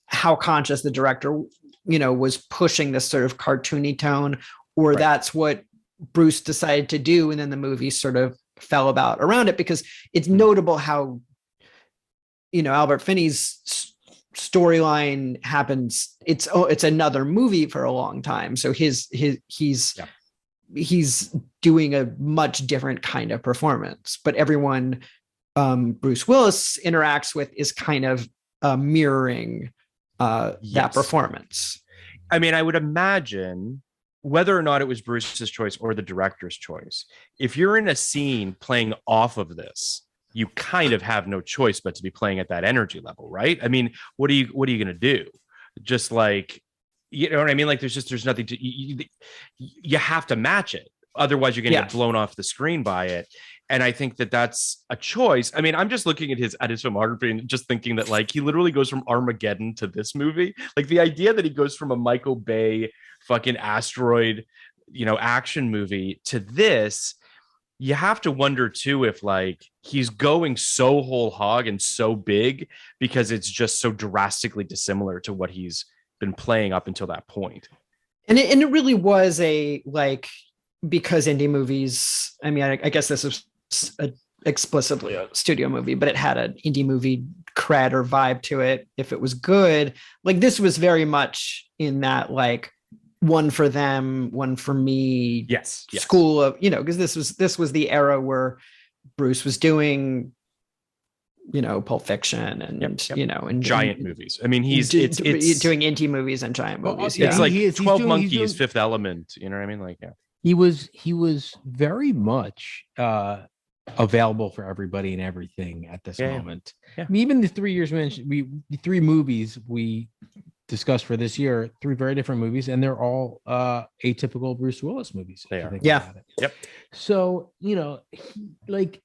how conscious the director, you know, was pushing this sort of cartoony tone, or that's what Bruce decided to do, and then the movie sort of fell about around it, because it's notable how, you know, Albert Finney's storyline happens. It's another movie for a long time. So he's doing a much different kind of performance, but everyone Bruce Willis interacts with is kind of mirroring that performance. I mean, I would imagine, whether or not it was Bruce's choice or the director's choice, if you're in a scene playing off of this, you kind of have no choice but to be playing at that energy level, right? I mean, what are you going to do? Just like, you know what I mean? Like, there's nothing to, you have to match it. Otherwise you're going to get blown off the screen by it. And I think that that's a choice. I mean, I'm just looking at his filmography and just thinking that, like, he literally goes from Armageddon to this movie. Like, the idea that he goes from a Michael Bay fucking asteroid, you know, action movie to this, you have to wonder too if, like, he's going so whole hog and so big because it's just so drastically dissimilar to what he's been playing up until that point. And it really was a, like, because indie movies, I mean, I guess this is explicitly a studio movie, but it had an indie movie cred or vibe to it. If it was good, like, this was very much in that, like, one for them, one for me. Yes. School of, you know, because this was the era where Bruce was doing, you know, Pulp Fiction and you know, and giant movies. I mean, he's doing indie movies and giant movies. It's like 12 Monkeys, Fifth Element. You know what I mean? Like, he was very much available for everybody and everything at this moment. Yeah. I mean, even the 3 years mentioned, the three movies we discussed for this year, three very different movies, and they're all atypical Bruce Willis movies. They are. Yep. So, you know, like,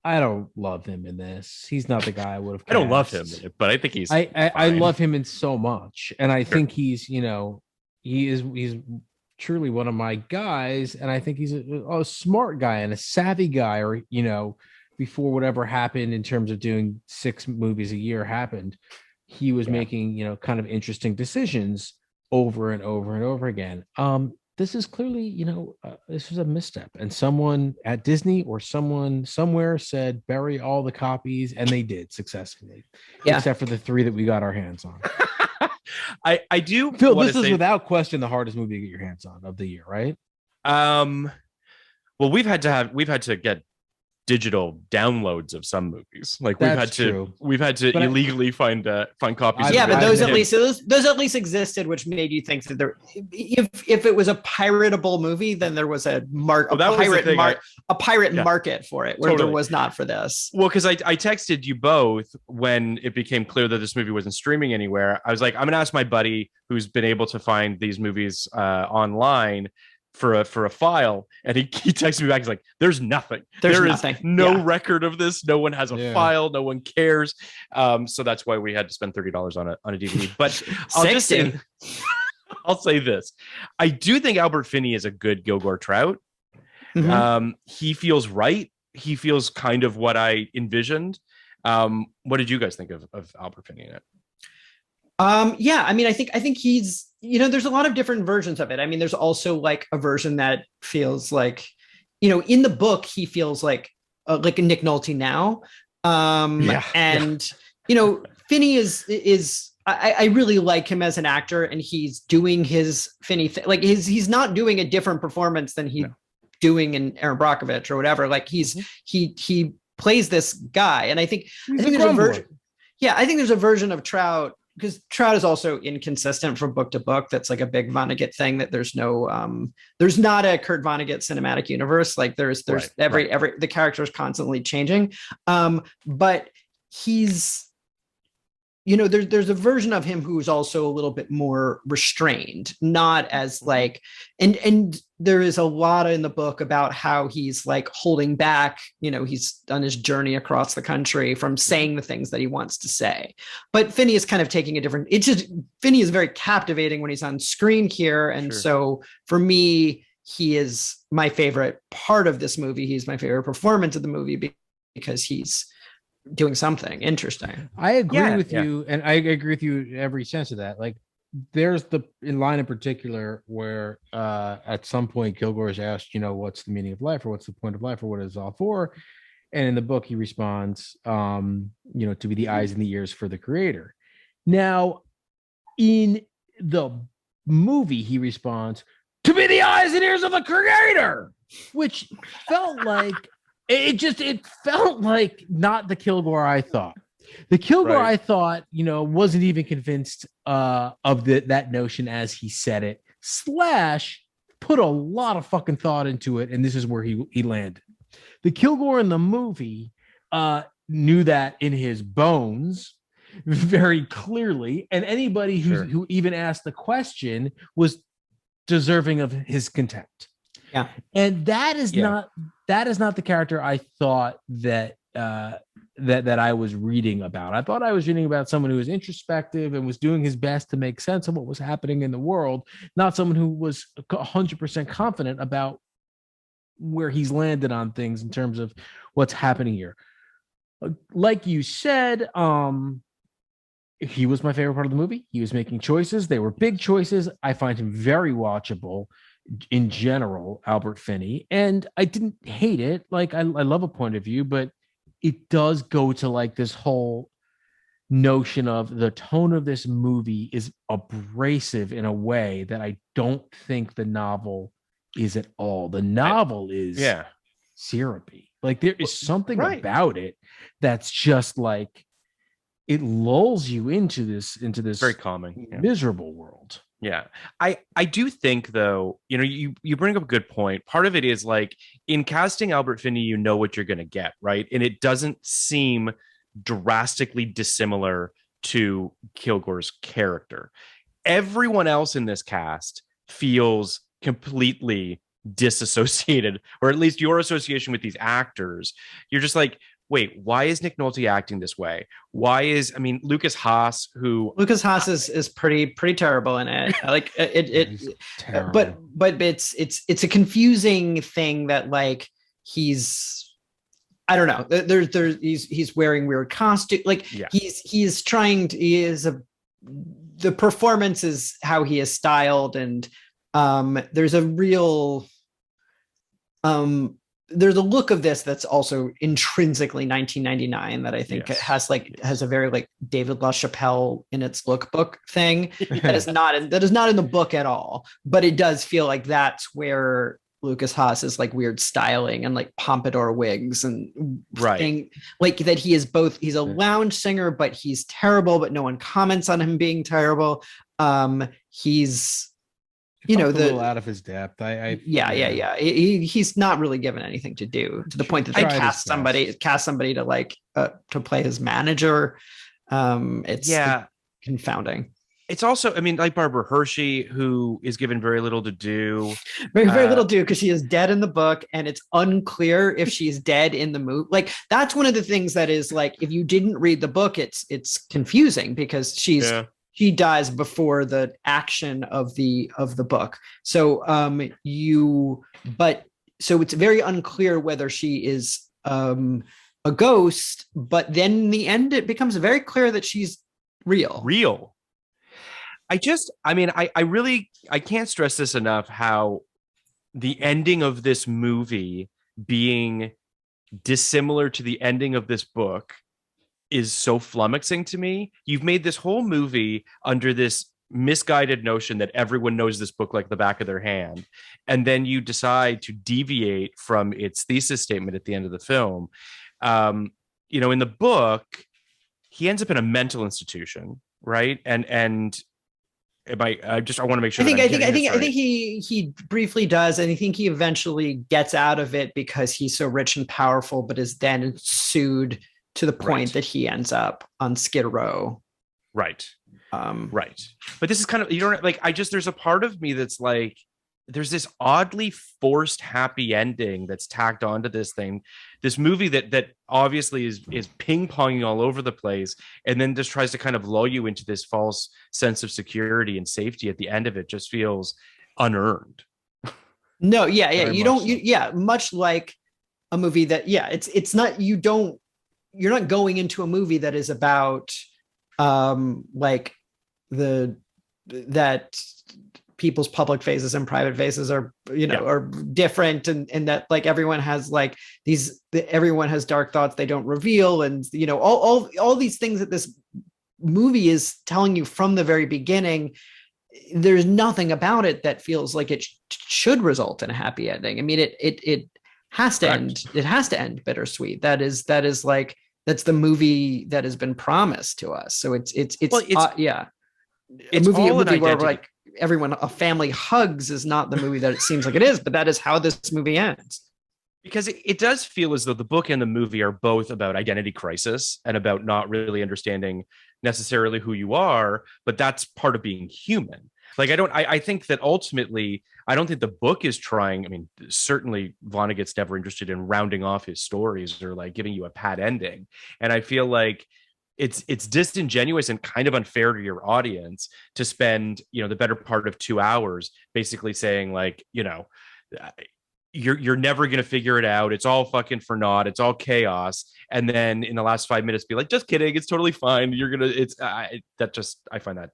I don't love him in this. He's not the guy I would have cast. I don't love him, but I think he's I love him in so much, and I think he's, you know, he's truly one of my guys, and I think he's a smart guy and a savvy guy, or, you know, before whatever happened in terms of doing 6 movies a year happened, he was making, you know, kind of interesting decisions over and over and over again. This is clearly, you know, this was a misstep, and someone at Disney or someone somewhere said bury all the copies, and they did successfully, except for the 3 that we got our hands on. I do, Phil, this is without question the hardest movie to get your hands on of the year, right? Well, we've had to get digital downloads of some movies. Like, we've had to illegally find copies. Yeah, but those at least existed, which made you think that there, if it was a piratable movie, then there was a pirate market for it, where there was not for this. Well, because I texted you both when it became clear that this movie wasn't streaming anywhere. I was like, I'm gonna ask my buddy who's been able to find these movies online for a file, and he texted me back. He's like, there's nothing. There is no record of this. No one has a file. No one cares. So that's why we had to spend $30 on a DVD. But I'll say this. I do think Albert Finney is a good Gilgore Trout. Mm-hmm. He feels right. He feels kind of what I envisioned. What did you guys think of Albert Finney in it? I mean, I think he's, you know, there's a lot of different versions of it. I mean, there's also like a version that feels like, you know, in the book, he feels like a Nick Nolte now. You know, Finney is I really like him as an actor, and he's doing his Finney thing. Like, he's not doing a different performance than he's doing in Aaron Brockovich or whatever. Like, he plays this guy. And I think there's a version. Yeah, I think there's a version of Trout, because Trout is also inconsistent from book to book. That's like a big Vonnegut thing, that there's not a Kurt Vonnegut cinematic universe. Like there's every the character is constantly changing. But he's, there's a version of him who's also a little bit more restrained, not as like, and there is a lot in the book about how he's like holding back, he's done his journey across the country from saying the things that he wants to say. But Finney is kind of taking a different, Finney is very captivating when he's on screen here. And so for me, he is my favorite part of this movie. He's my favorite performance of the movie because he's doing something interesting. I agree with you, and I agree with you in every sense of that. Like, there's the line in particular where at some point Kilgore is asked, what's the meaning of life, or what's the point of life, or what is it all for? And in the book he responds, to be the eyes and the ears for the creator. Now in the movie he responds, to be the eyes and ears of the creator, which felt like it felt like not the Kilgore I thought. The Kilgore I thought, wasn't even convinced of that notion as he said it, / put a lot of fucking thought into it, and this is where he landed. The Kilgore in the movie knew that in his bones very clearly, and anybody who even asked the question was deserving of his contempt. Yeah, and that is not the character I thought that I was reading about. I thought I was reading about someone who was introspective and was doing his best to make sense of what was happening in the world, not someone who was 100% confident about where he's landed on things in terms of what's happening here. Like you said, he was my favorite part of the movie. He was making choices. They were big choices. I find him very watchable in general, Albert Finney, and I didn't hate it. Like, I love a point of view, but it does go to like this whole notion of the tone of this movie is abrasive in a way that I don't think the novel is at all. The novel is syrupy. Like, there is something about it that's just like, it lulls you into this very calming, miserable world. Yeah. I do think, though, you bring up a good point. Part of it is like, in casting Albert Finney, you know what you're going to get, right? And it doesn't seem drastically dissimilar to Kilgore's character. Everyone else in this cast feels completely disassociated, or at least your association with these actors. You're just like, wait, why is Nick Nolte acting this way? Lucas Haas is pretty terrible in it. Like but it's a confusing thing that, like, he's, I don't know. He's wearing weird costume. Like, the performance is how he is styled, and there's a real there's a look of this that's also intrinsically 1999 that I think has a very like David LaChapelle in its lookbook thing that is not in the book at all, but it does feel like that's where Lucas Haas is like weird styling and like pompadour wigs and like that he is both, he's a lounge singer, but he's terrible, but no one comments on him being terrible. He's a little out of his depth. He's not really given anything to do, to the point that they cast somebody to like to play his manager. It's confounding. It's also, like Barbara Hershey, who is given very little to do. Very little to do, because she is dead in the book, and it's unclear if she's dead in the movie. Like, that's one of the things that is like, if you didn't read the book, it's confusing, because she dies before the action of the book. So so it's very unclear whether she is a ghost, but then in the end it becomes very clear that she's real. I can't stress this enough, how the ending of this movie being dissimilar to the ending of this book is so flummoxing to me. You've made this whole movie under this misguided notion that everyone knows this book like the back of their hand, and then you decide to deviate from its thesis statement at the end of the film. In the book, he ends up in a mental institution, right? And I want to make sure. I think he briefly does, and I think he eventually gets out of it because he's so rich and powerful, but is then sued to the point that he ends up on Skid Row. Right. Right. But this is kind of, there's a part of me that's like, there's this oddly forced happy ending that's tacked onto this thing, this movie that obviously is ping-ponging all over the place, and then just tries to kind of lull you into this false sense of security and safety at the end of it. Just feels unearned. No, much like a movie that, it's not, you're not going into a movie that is about that people's public faces and private faces are different, and that like everyone has like everyone has dark thoughts they don't reveal, and all these things that this movie is telling you from the very beginning. There's nothing about it that feels like it should result in a happy ending. I mean, it has to end. It has to end bittersweet. That's the movie that has been promised to us. So it's a movie where like a family hugs is not the movie that it seems like it is, but that is how this movie ends. Because it does feel as though the book and the movie are both about identity crisis and about not really understanding necessarily who you are, but that's part of being human. Like, I think that ultimately, I don't think the book is trying. I mean, certainly Vonnegut's never interested in rounding off his stories or like giving you a pat ending. And I feel like it's disingenuous and kind of unfair to your audience to spend, the better part of 2 hours basically saying like, you're never going to figure it out. It's all fucking for naught. It's all chaos. And then in the last 5 minutes be like, just kidding. It's totally fine. I find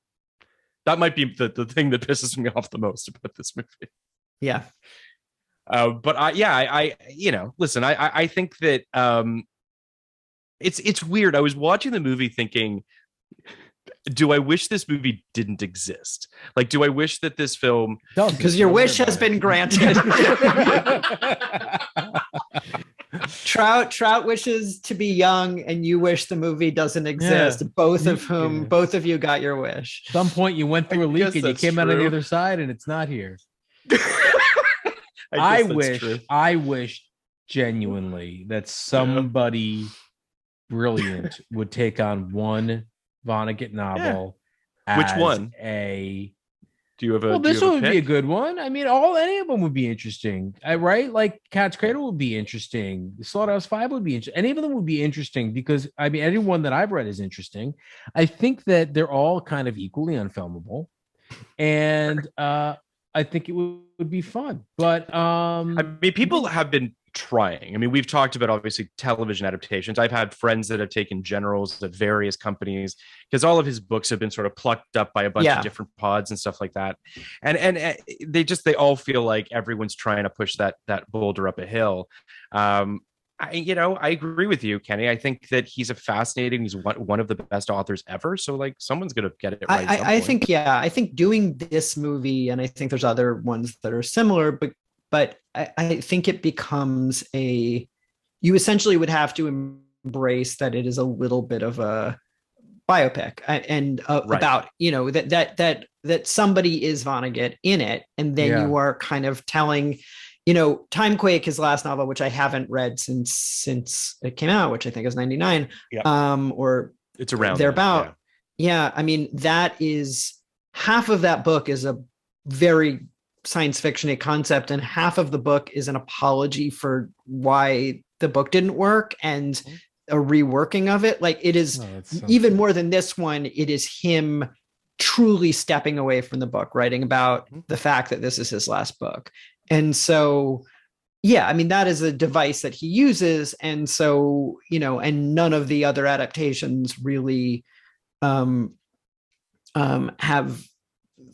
that might be the thing that pisses me off the most about this movie. Yeah. Listen, I think that it's weird. I was watching the movie thinking, do I wish this movie didn't exist? Like, do I wish that this film... Because your wish has been granted. Trout wishes to be young, and you wish the movie doesn't exist. Both of you got your wish. At some point you went through a leak and you came out on the other side and it's not here. I wish genuinely that somebody brilliant would take on one Vonnegut novel. Which one? Do you have a? Well, this one would be a good one. I mean, any of them would be interesting, right? Like Cat's Cradle would be interesting. Slaughterhouse 5 would be interesting. Any of them would be interesting because I mean, anyone that I've read is interesting. I think that they're all kind of equally unfilmable, and I think it would be fun. But I mean, people have been trying. I mean, we've talked about obviously television adaptations. I've had friends that have taken generals at various companies because all of his books have been sort of plucked up by a bunch of different pods and stuff like that. And they all feel like everyone's trying to push that boulder up a hill. I agree with you, Kenny. I think that he's he's one of the best authors ever. So like someone's going to get it right. I think doing this movie, and I think there's other ones that are similar, but I think it becomes you essentially would have to embrace that it is a little bit of a biopic and about, that somebody is Vonnegut in it. And then you are kind of telling, Timequake, his last novel, which I haven't read since it came out, which I think is 99, or it's around thereabout. Yeah. I mean, that is half of that book is a very science fiction-y concept, and half of the book is an apology for why the book didn't work and a reworking of it. Like it is even more than this one. It is him truly stepping away from the book, writing about the fact that this is his last book. And so, I mean, that is a device that he uses. And so, and none of the other adaptations really have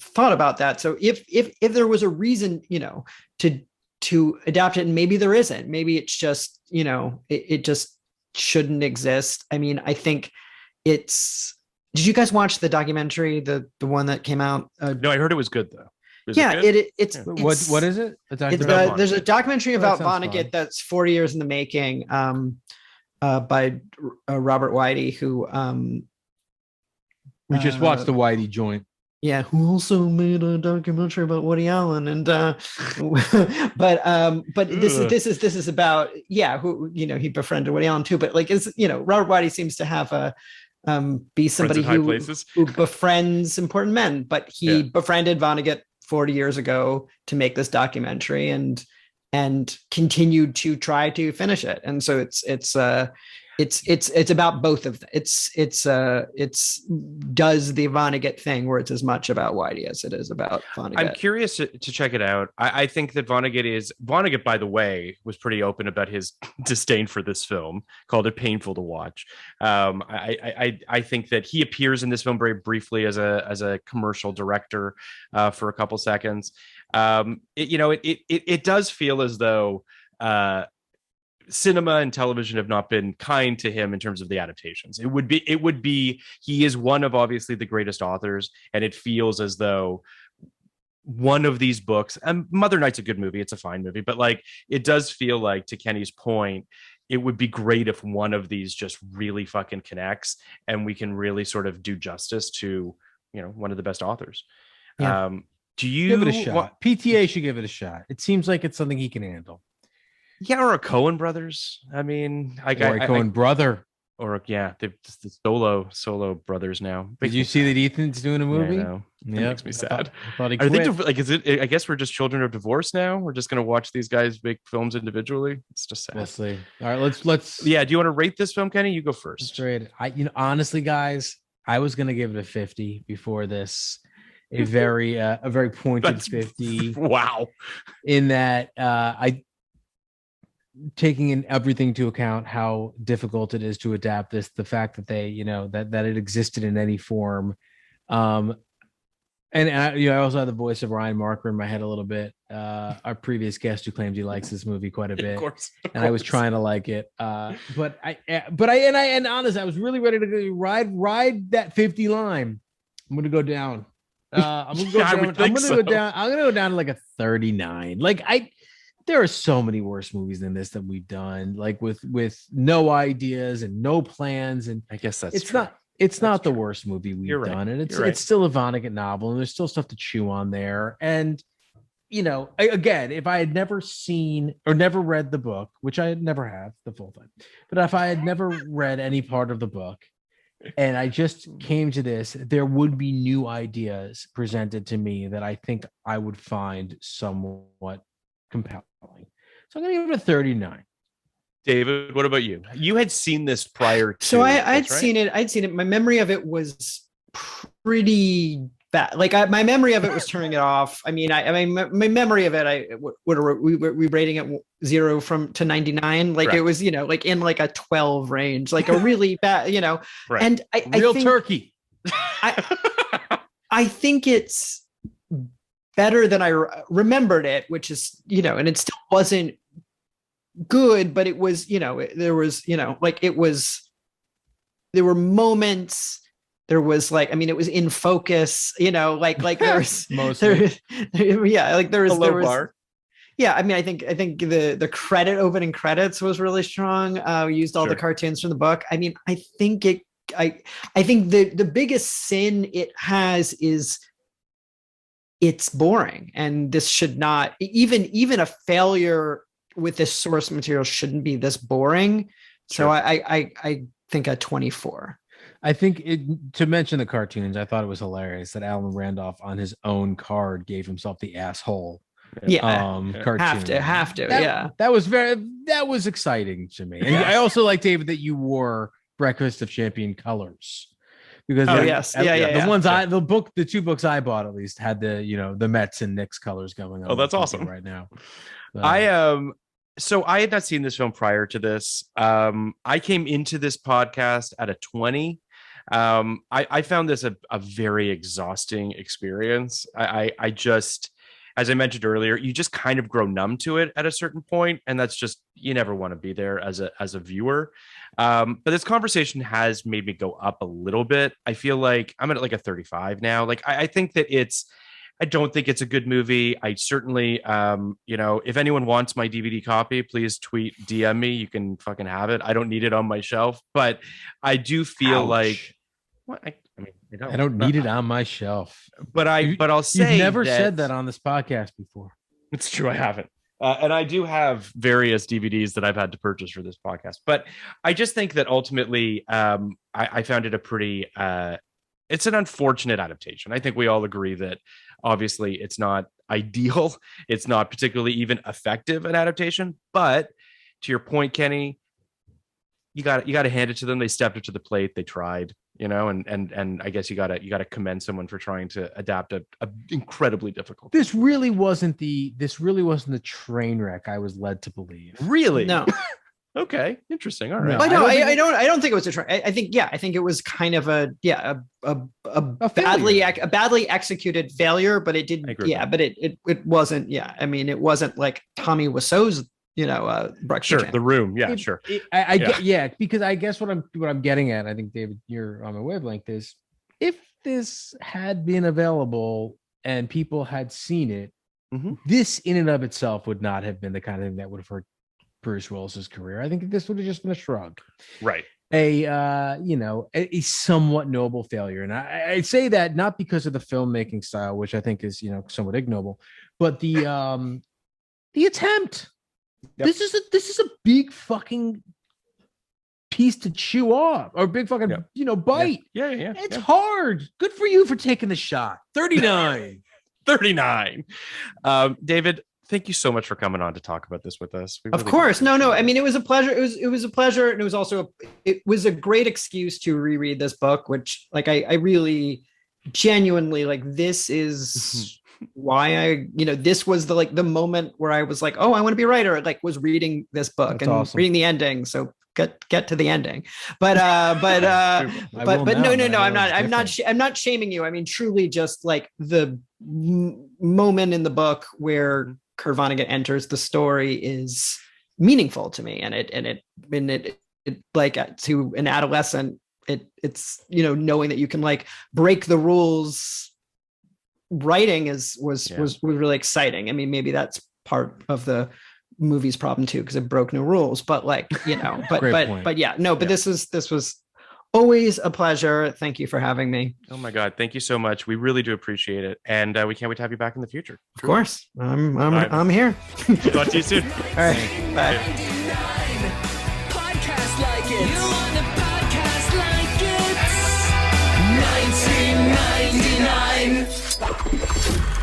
thought about that. So if there was a reason, to adapt it, and maybe there isn't, maybe it's just, it just shouldn't exist. I mean, I think did you guys watch the documentary, the one that came out? No, I heard it was good though. It's what is it? There's a documentary about Vonnegut that's 40 years in the making. by Robert Whitey, who we just watched the Whitey joint. Yeah, who also made a documentary about Woody Allen, and but this is about who he befriended Woody Allen too, but like Robert Whitey seems to have a be somebody who befriends important men, but he befriended Vonnegut 40 years ago to make this documentary and continued to try to finish it, and so it's about both of them. It's does the Vonnegut thing where it's as much about Whitey as it is about Vonnegut. I'm curious to check it out. I think that Vonnegut, by the way, was pretty open about his disdain for this film, called it painful to watch. I think that he appears in this film very briefly as a commercial director for a couple seconds. It does feel as though cinema and television have not been kind to him in terms of the adaptations. It would be he is one of obviously the greatest authors, and it feels as though one of these books, and Mother Night's a good movie, it's a fine movie, but like it does feel like, to Kenny's point, it would be great if one of these just really fucking connects and we can really sort of do justice to one of the best authors. Do you give it a shot? PTA should give it a shot. It seems like it's something he can handle. Yeah, or a Coen brothers. I mean, Coen brother, or the solo brothers now. Did you see that Ethan's doing a movie? Yeah, it makes me sad. I thought he quit. Is it? I guess we're just children of divorce now. We're just gonna watch these guys make films individually. It's just sad. We'll see. All right, let's. Yeah, do you want to rate this film, Kenny? You go first. Let's rate it. Honestly, guys, I was gonna give it a 50 before this. A very pointed 50. Wow. In that, taking in everything into account, how difficult it is to adapt this, the fact that they, that it existed in any form. And I also had the voice of Ryan Marker in my head a little bit. Our previous guest who claims he likes this movie quite a bit. Of course. I was trying to like it. But honestly, I was really ready to ride that 50 line. I'm going to go down. I'm going to go down to like a 39. There are so many worse movies than this that we've done, like with no ideas and no plans. And I guess it's true. It's not the worst movie we've done. And it's still a Vonnegut novel, and there's still stuff to chew on there. And, again, if I had never seen or never read the book, which I never have the full thing, but if I had never read any part of the book and I just came to this, there would be new ideas presented to me that I think I would find somewhat compelling. So I'm going to give it a 39. David, what about you? You had seen this prior to. So I'd seen it. My memory of it was pretty bad. My memory of it was turning it off. I mean, my memory of it, we rating it 0 to 99. It was, in a 12 range, like a really bad, Right. And I think, turkey. I think it's better than I remembered it, which is, and it still wasn't good, but it was, there were moments, there was it was in focus, there was mostly. there was bar. Yeah, I mean, I think the opening credits was really strong. We used all the cartoons from the book. I mean, I think the biggest sin it has is it's boring, and this should not, even a failure with this source material shouldn't be this boring. So I think a 24. I think to mention the cartoons, I thought it was hilarious that Alan Randolph on his own card gave himself the asshole. Cartoon. Have to. That was exciting to me. And I also like, David, that you wore Breakfast of Champion colors. Because the 2 books I bought at least had the Mets and Knicks colors going on. Oh, that's awesome right now. So I had not seen this film prior to this. I came into this podcast at a 20. I found this a very exhausting experience. I just, as I mentioned earlier, you just kind of grow numb to it at a certain point, and that's just, you never want to be there as a viewer. But this conversation has made me go up a little bit. I feel like I'm at like a 35 now. I think that I don't think it's a good movie. I certainly, if anyone wants my DVD copy, please tweet, DM me. You can fucking have it. I don't need it on my shelf, but I do feel like, what? I don't need it on my shelf. But I'll say you've never said that on this podcast before. It's true, I haven't. And I do have various DVDs that I've had to purchase for this podcast. But I just think that ultimately, I found it a pretty. It's an unfortunate adaptation. I think we all agree that obviously it's not ideal. It's not particularly even effective an adaptation. But to your point, Kenny, you got to hand it to them. They stepped up to the plate. They tried. And I guess you gotta commend someone for trying to adapt a incredibly difficult. This really wasn't the train wreck I was led to believe. Really? No. Okay, interesting. All right. No, I don't think it was a train. I think it was kind of a badly executed failure, but it didn't. Yeah, but it wasn't. Yeah, I mean, it wasn't like Tommy Wiseau's. Breakfast. Sure, The Room. Yeah, sure. Because I guess what I'm getting at, I think, David, you're on my wavelength, is if this had been available and people had seen it, this in and of itself would not have been the kind of thing that would have hurt Bruce Willis's career. I think this would have just been a shrug. Right. A somewhat noble failure. And I say that not because of the filmmaking style, which I think is, somewhat ignoble, but the attempt. Yep. This is a big fucking piece to chew off, or big fucking bite. Yeah. It's hard. Good for you for taking the shot. 39. David, thank you so much for coming on to talk about this with us. Of course. No. I mean, it was a pleasure. It was a pleasure, and it was also it was a great excuse to reread this book, which I really genuinely this is. Why this was the moment where I was like, oh, I want to be a writer. Was reading this book. That's and awesome. Reading the ending. So get to the ending. But no. I'm not shaming you. I mean, truly just the moment in the book where Kurt Vonnegut enters the story is meaningful to me. And it to an adolescent, it's knowing that you can break the rules. Writing was really exciting. I mean, maybe that's part of the movie's problem too, because it broke no rules. But but this was always a pleasure. Thank you for having me. Oh my God, thank you so much. We really do appreciate it, and we can't wait to have you back in the future. Of course, I'm here. Talk to you soon. All right, bye. Podcast like it. You want a podcast like it? 1999.